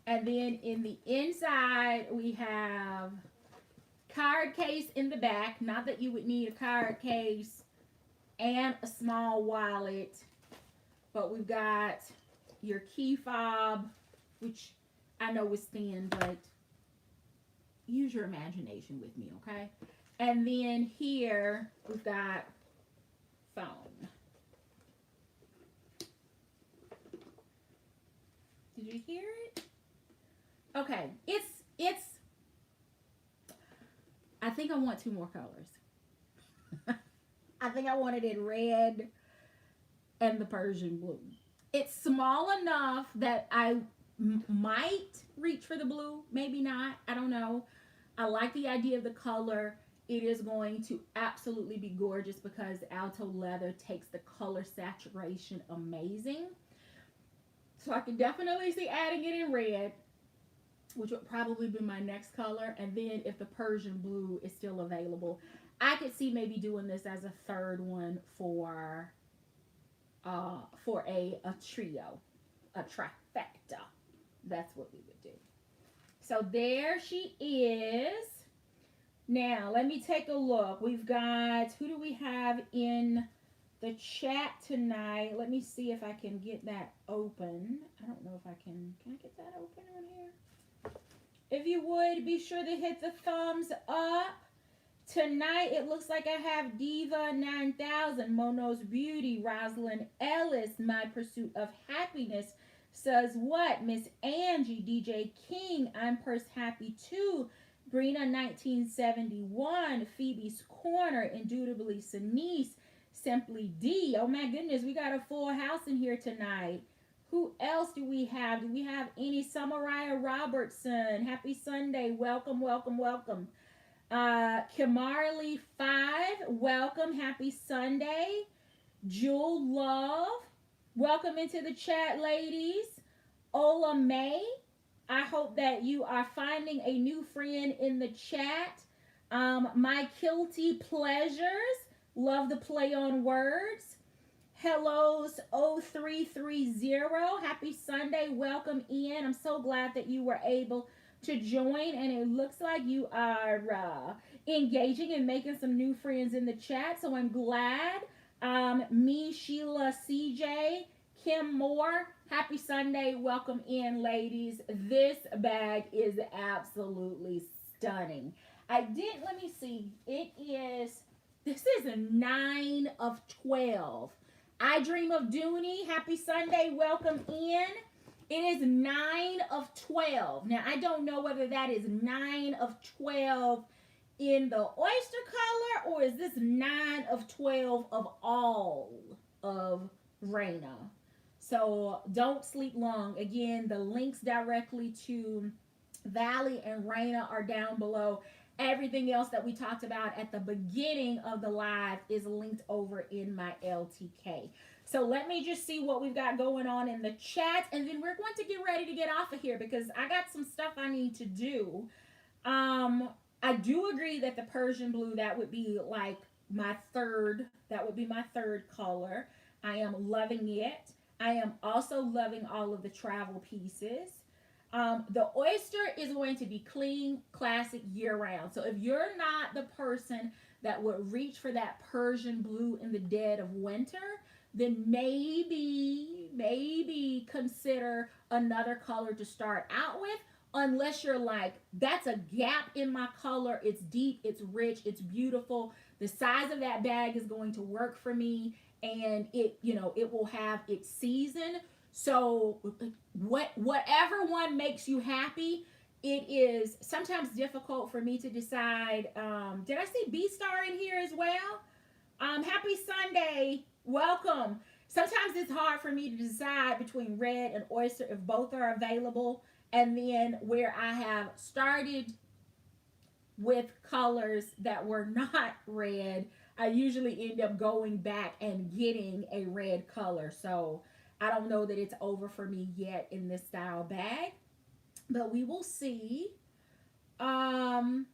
A: And then in the inside, we have card case in the back. Not that you would need a card case and a small wallet. But we've got your key fob, which I know is thin, but use your imagination with me, okay? And then here we've got phone. Did you hear it? Okay, it's I think I want two more colors. I think I wanted it red and the Persian blue. It's small enough that I might reach for the blue, maybe not, I don't know. I like the idea of the color. It is going to absolutely be gorgeous because Alto leather takes the color saturation amazing. So I can definitely see adding it in red, which would probably be my next color. And then if the Persian blue is still available, I could see maybe doing this as a third one for a trio, a trifecta. That's what we would do. So there she is. Now, let me take a look. We've got, who do we have in the chat tonight? Let me see if I can get that open. I don't know if I can I get that open on here? If you would, be sure to hit the thumbs up. Tonight, it looks like I have Diva 9000, Mono's Beauty, Rosalind Ellis, My Pursuit of Happiness, Says What, Miss Angie, DJ King, I'm Purse Happy Too, Brina 1971, Phoebe's Corner, Indubitably Sinise, Simply D. Oh my goodness, we got a full house in here tonight. Who else do we have? Do we have any? Samaraya Robertson, happy Sunday. Welcome, welcome, welcome. Kimarley 5, welcome, happy Sunday. Jewel Love, welcome into the chat, ladies. Ola May, I hope that you are finding a new friend in the chat. My Kilty Pleasures, love the play on words. Hellos 0330, happy Sunday, welcome in. I'm so glad that you were able to join, and it looks like you are engaging and making some new friends in the chat, so I'm glad. Me, Sheila, CJ, Kim Moore, happy Sunday, welcome in, ladies. This bag is absolutely stunning. Let me see, this is a 9 of 12. I Dream of Dooney, happy Sunday, welcome in. It is 9 of 12. Now, I don't know whether that is 9 of 12 in the oyster color, or is this 9 of 12 of all of Raina. So don't sleep long. Again, the links directly to Valley and Raina are down below. Everything else that we talked about at the beginning of the live is linked over in my LTK. So let me just see what we've got going on in the chat, and then we're going to get ready to get off of here because I got some stuff I need to do. I do agree that the Persian blue, that would be like my third color. I am loving it. I am also loving all of the travel pieces. The oyster is going to be clean, classic, year-round. So if you're not the person that would reach for that Persian blue in the dead of winter, then maybe consider another color to start out with, unless you're like, that's a gap in my color. It's deep, it's rich, it's beautiful. The size of that bag is going to work for me, and it will have its season. So whatever one makes you happy. It is sometimes difficult for me to decide. Did I see B-Star in here as well? Happy Sunday. Welcome. Sometimes it's hard for me to decide between red and oyster if both are available. And then where I have started with colors that were not red, I usually end up going back and getting a red color. So I don't know that it's over for me yet in this style bag, but we will see. So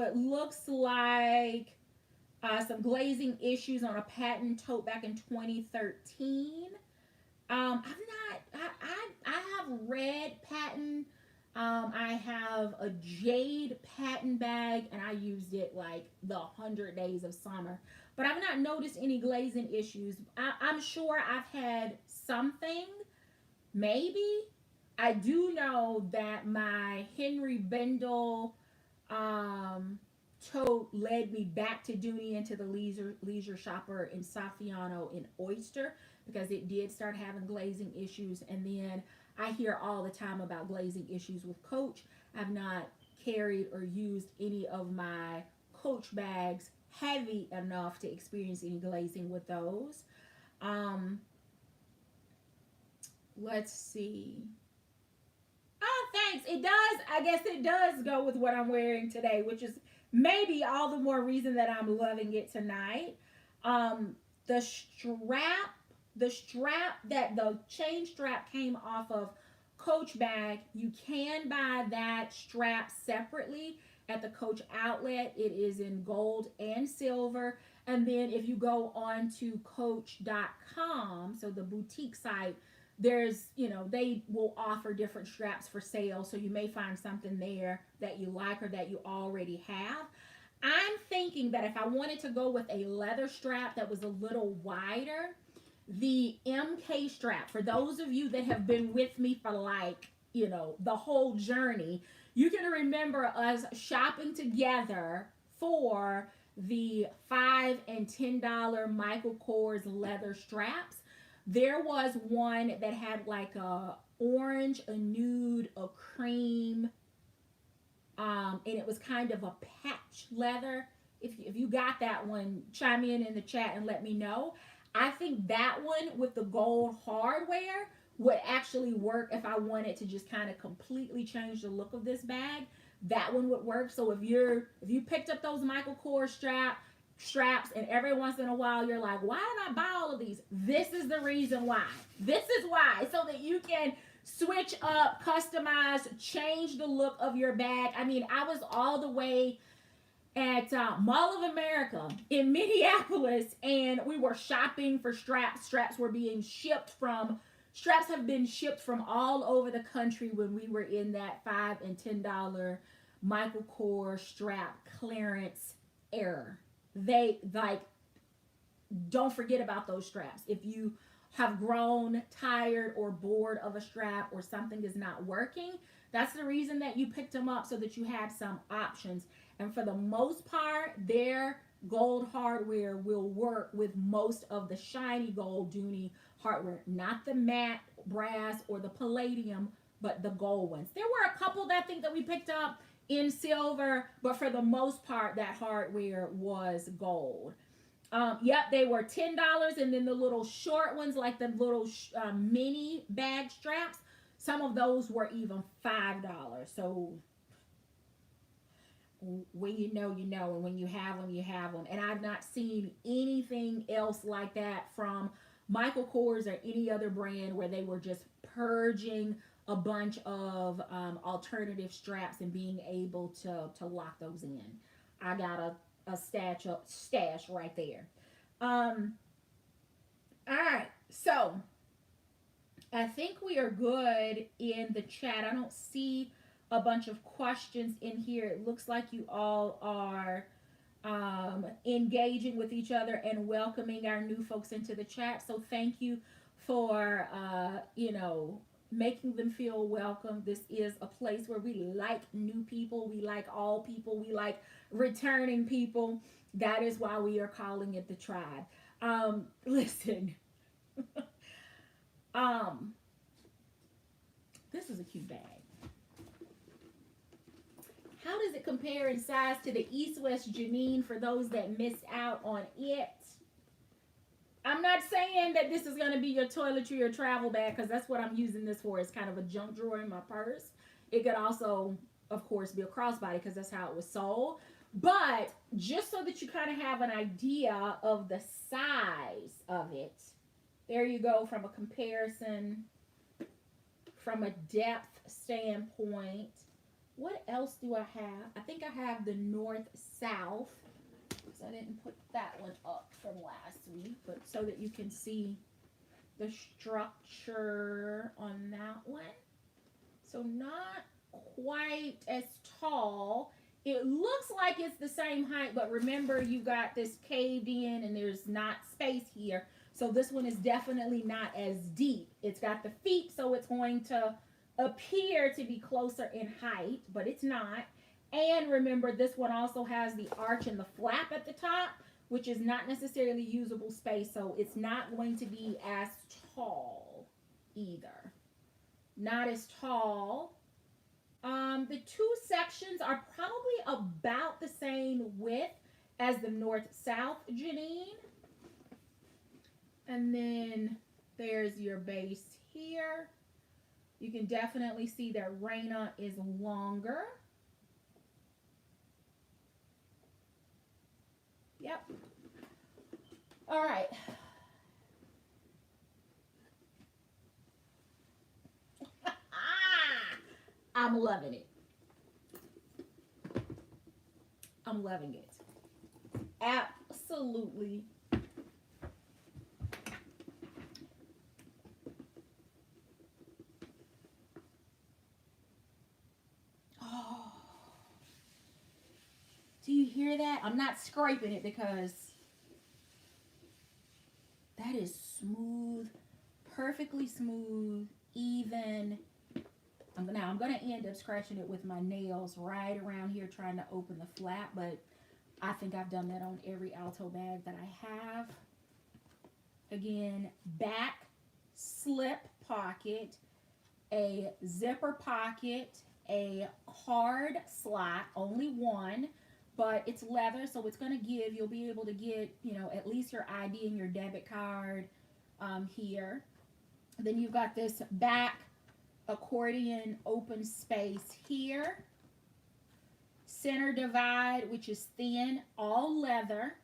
A: it looks like Some glazing issues on a patent tote back in 2013. I've not. I have red patent. I have a jade patent bag, and I used it like the 100 days of summer. But I've not noticed any glazing issues. I'm sure I've had something. Maybe I do know that my Henry Bendel um, tote led me back to Dooney into the leisure shopper in Saffiano in Oyster because it did start having glazing issues. And then I hear all the time about glazing issues with Coach. I've not carried or used any of my Coach bags heavy enough to experience any glazing with those. Um, let's see. Oh, thanks. It does. I guess it does go with what I'm wearing today, which is maybe all the more reason that I'm loving it tonight. Um, the strap, the strap that the chain strap came off of Coach bag, you can buy that strap separately at the Coach outlet. It is in gold and silver. And then if you go on to coach.com, so the boutique site, there's, they will offer different straps for sale. So you may find something there that you like or that you already have. I'm thinking that if I wanted to go with a leather strap that was a little wider, the MK strap, for those of you that have been with me for like, the whole journey, you can remember us shopping together for the $5 and $10 Michael Kors leather straps. There was one that had like a orange, a nude, a cream, and it was kind of a patch leather. If you got that one, chime in the chat and let me know. I think that one with the gold hardware would actually work if I wanted to just kind of completely change the look of this bag. That one would work. So if you picked up those Michael Kors straps and every once in a while you're like, why did I buy all of these? This is the reason why. This is why. So that you can switch up, customize, change the look of your bag. I mean, I was all the way at Mall of America in Minneapolis, and we were shopping for straps. Straps have been shipped from all over the country when we were in that $5 and $10 Michael Kors strap clearance era. They like, don't forget about those straps. If you have grown tired or bored of a strap or something is not working, that's the reason that you picked them up, so that you had some options. And for the most part, their gold hardware will work with most of the shiny gold Dooney hardware, not the matte brass or the palladium, but the gold ones. There were a couple that I think that we picked up in silver, but for the most part, that hardware was gold. Yep, they were $10, and then the little short ones, like the little mini bag straps, some of those were even $5. So when you know, and when you have them, you have them. And I've not seen anything else like that from Michael Kors or any other brand where they were just purging a bunch of alternative straps and being able to lock those in. I got a stash right there. All right, so I think we are good in the chat. I don't see a bunch of questions in here. It looks like you all are engaging with each other and welcoming our new folks into the chat. So thank you for, making them feel welcome. This is a place where we like new people. We like all people. We like returning people. That is why we are calling it the tribe. Listen. This is a cute bag. How does it compare in size to the East West Janine for those that missed out on it? I'm not saying that this is going to be your toiletry or travel bag, because that's what I'm using this for. It's kind of a junk drawer in my purse. It could also, of course, be a crossbody because that's how it was sold. But just so that you kind of have an idea of the size of it, there you go, from a comparison, from a depth standpoint. What else do I have? I think I have the north-south. Oops, I didn't put that one up from last week, but so that you can see the structure on that one. So not quite as tall. It looks like it's the same height, but remember you got this caved in and there's not space here. So this one is definitely not as deep. It's got the feet, so it's going to appear to be closer in height, but it's not. And remember, this one also has the arch and the flap at the top, which is not necessarily usable space, so it's not going to be as tall either. Not as tall. The two sections are probably about the same width as the north-south Janine. And then there's your base here. You can definitely see that Raina is longer. Yep. All right. I'm loving it. I'm loving it. Absolutely. Oh. Do you hear that? I'm not scraping it because that is smooth, perfectly smooth, even. I'm going to end up scratching it with my nails right around here trying to open the flap, but I think I've done that on every Alto bag that I have. Again, back slip pocket, a zipper pocket, a hard slot, only one, but it's leather, so it's going to give, you'll be able to get, you know, at least your ID and your debit card here. Then you've got this back accordion open space here. Center divide, which is thin, all leather,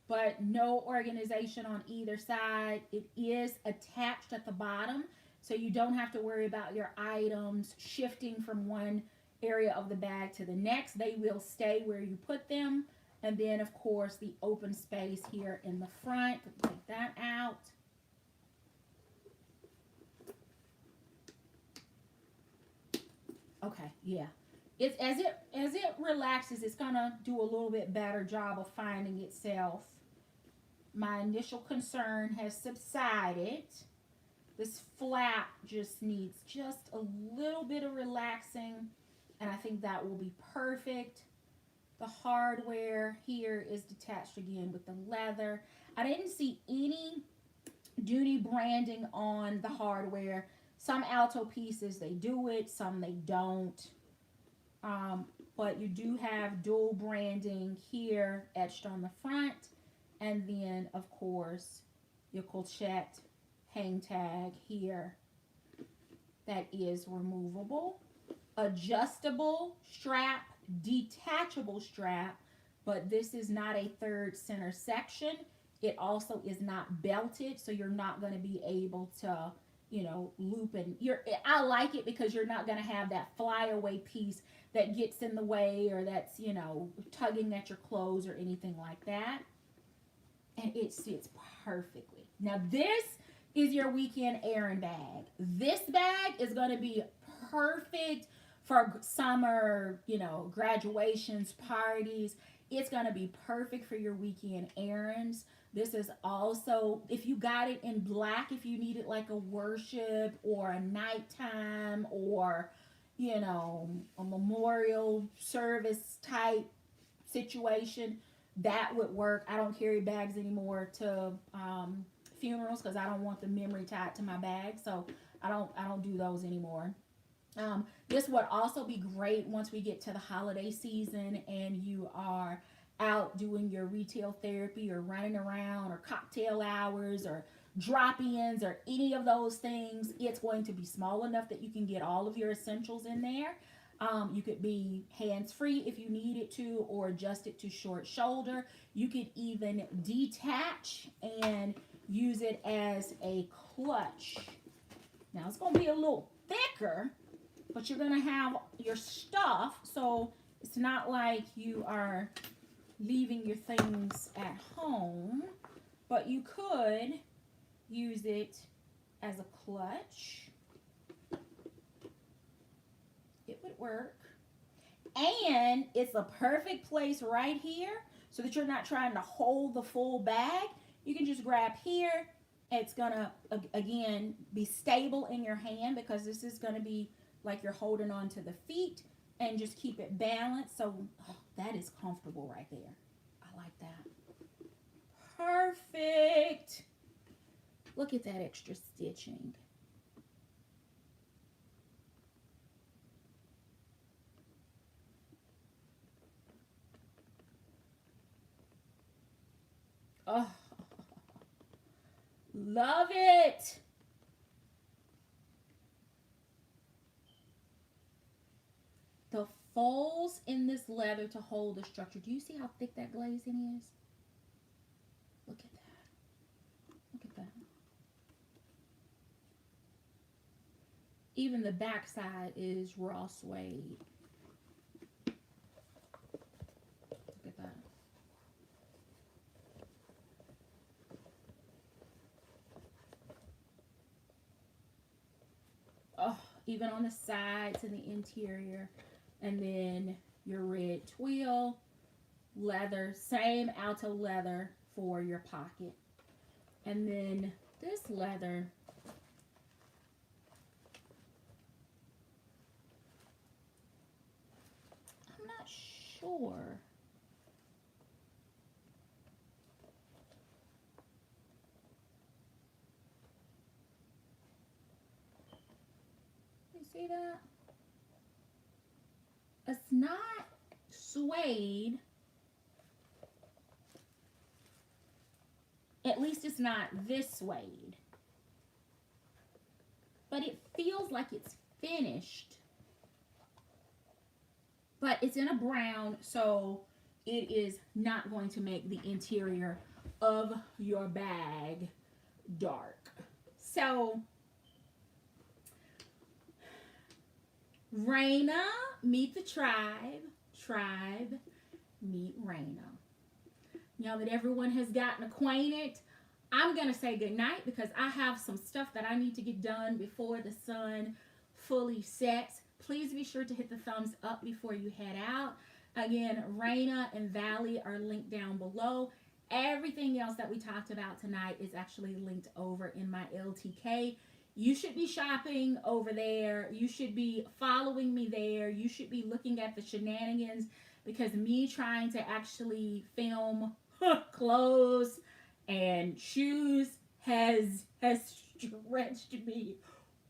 A: but no organization on either side. It is attached at the bottom, so you don't have to worry about your items shifting from one area of the bag to the next. They will stay where you put them. And then, of course, the open space here in the front. Take that out. Okay, yeah. It's as it relaxes, it's gonna do a little bit better job of finding itself. My initial concern has subsided. This flap just needs just a little bit of relaxing, and I think that will be perfect. The hardware here is detached again with the leather. I didn't see any Dooney branding on the hardware. Some Alto pieces, they do it, some they don't. But you do have dual branding here etched on the front. And then, of course, your Colchette hang tag here that is removable. Adjustable strap, detachable strap, but this is not a third center section. It also is not belted, so you're not going to be able to, you know, loop and I like it because you're not going to have that flyaway piece that gets in the way or that's, you know, tugging at your clothes or anything like that. And it sits perfectly. Now this is your weekend errand bag. This bag is going to be perfect for summer, you know, graduations, parties. It's going to be perfect for your weekend errands. This is also, if you got it in black, if you need it like a worship or a nighttime or, you know, a memorial service type situation, that would work. I don't carry bags anymore to funerals because I don't want the memory tied to my bag, so I don't do those anymore. This would also be great once we get to the holiday season and you are out doing your retail therapy or running around or cocktail hours or drop-ins or any of those things. It's going to be small enough that you can get all of your essentials in there. You could be hands-free if you needed to, or adjust it to short shoulder. You could even detach and use it as a clutch. Now it's going to be a little thicker, but you're going to have your stuff, so it's not like you are leaving your things at home, but you could use it as a clutch. It would work. And it's a perfect place right here so that you're not trying to hold the full bag. You can just grab here. It's gonna, again, be stable in your hand because this is gonna be like you're holding on to the feet, and just keep it balanced. So that is comfortable right there. I like that. Perfect. Look at that extra stitching. Oh, love it. The folds in this leather to hold the structure. Do you see how thick that glazing is? Look at that. Look at that. Even the back side is raw suede. Look at that. Oh, even on the sides and the interior. And then your red twill, leather, same Alto leather for your pocket. And then this leather, I'm not sure. You see that? It's not suede. At least it's not this suede. But it feels like it's finished. But it's in a brown, so it is not going to make the interior of your bag dark. So, Raina, meet the tribe. Tribe, meet Raina. Now that everyone has gotten acquainted, I'm going to say goodnight because I have some stuff that I need to get done before the sun fully sets. Please be sure to hit the thumbs up before you head out. Again, Raina and Valley are linked down below. Everything else that we talked about tonight is actually linked over in my LTK. You should be shopping over there. You should be following me there. You should be looking at the shenanigans because me trying to actually film clothes and shoes has stretched me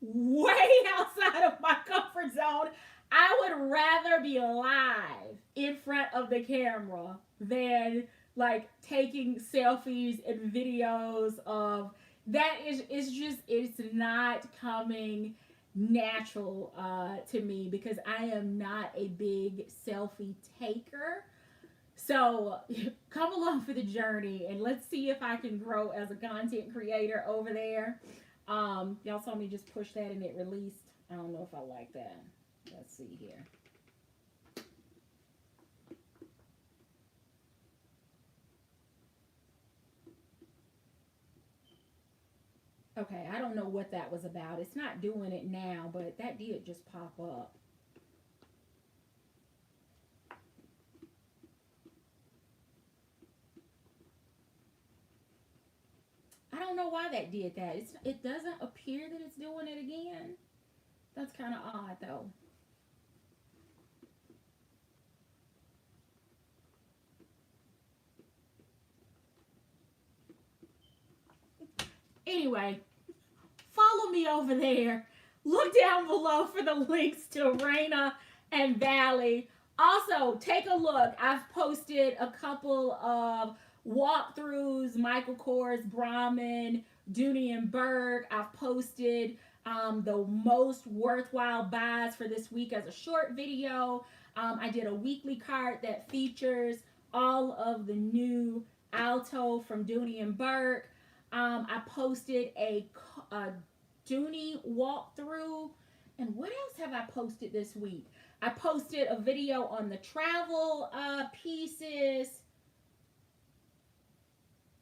A: way outside of my comfort zone. I would rather be live in front of the camera than like taking selfies and videos of that. It's not coming natural to me because I am not a big selfie taker. So come along for the journey and let's see if I can grow as a content creator over there. Y'all saw me just push that and it released. I don't know if I like that. Let's see here. Okay, I don't know what that was about. It's not doing it now, but that did just pop up. I don't know why that did that. It doesn't appear that it's doing it again. That's kind of odd, though. Anyway, follow me over there. Look down below for the links to Raina and Valley. Also, take a look. I've posted a couple of walkthroughs, Michael Kors, Brahmin, Dooney and Bourke. I've posted the most worthwhile buys for this week as a short video. I did a weekly card that features all of the new Alto from Dooney and Bourke. I posted a Dooney walkthrough. And what else have I posted this week? I posted a video on the travel pieces.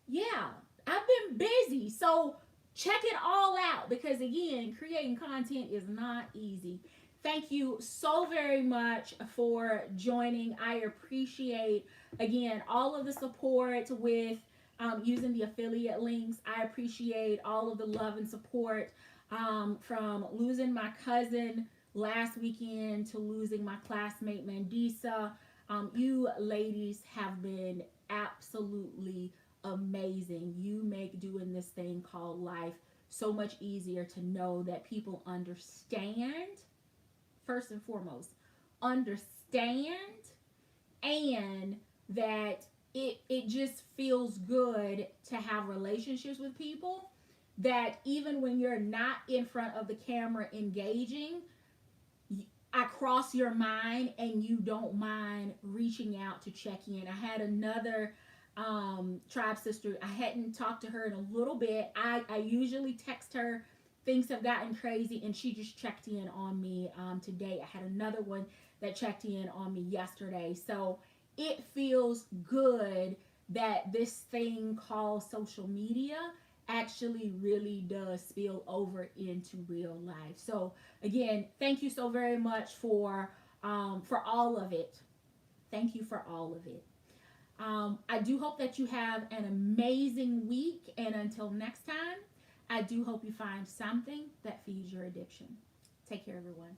A: Yeah, I've been busy. So check it all out because, again, creating content is not easy. Thank you so very much for joining. I appreciate, again, all of the support with using the affiliate links. I appreciate all of the love and support from losing my cousin last weekend to losing my classmate Mandisa. You ladies have been absolutely amazing. You make doing this thing called life so much easier to know that people understand, first and foremost, understand, and that it just feels good to have relationships with people that even when you're not in front of the camera engaging, I cross your mind and you don't mind reaching out to check in. I had another tribe sister. I hadn't talked to her in a little bit. I usually text her. Things have gotten crazy, and she just checked in on me today. I had another one that checked in on me yesterday. So it feels good that this thing called social media actually really does spill over into real life. So again, thank you so very much for all of it. Thank you for all of it. I do hope that you have an amazing week, and until next time, I do hope you find something that feeds your addiction. Take care, everyone.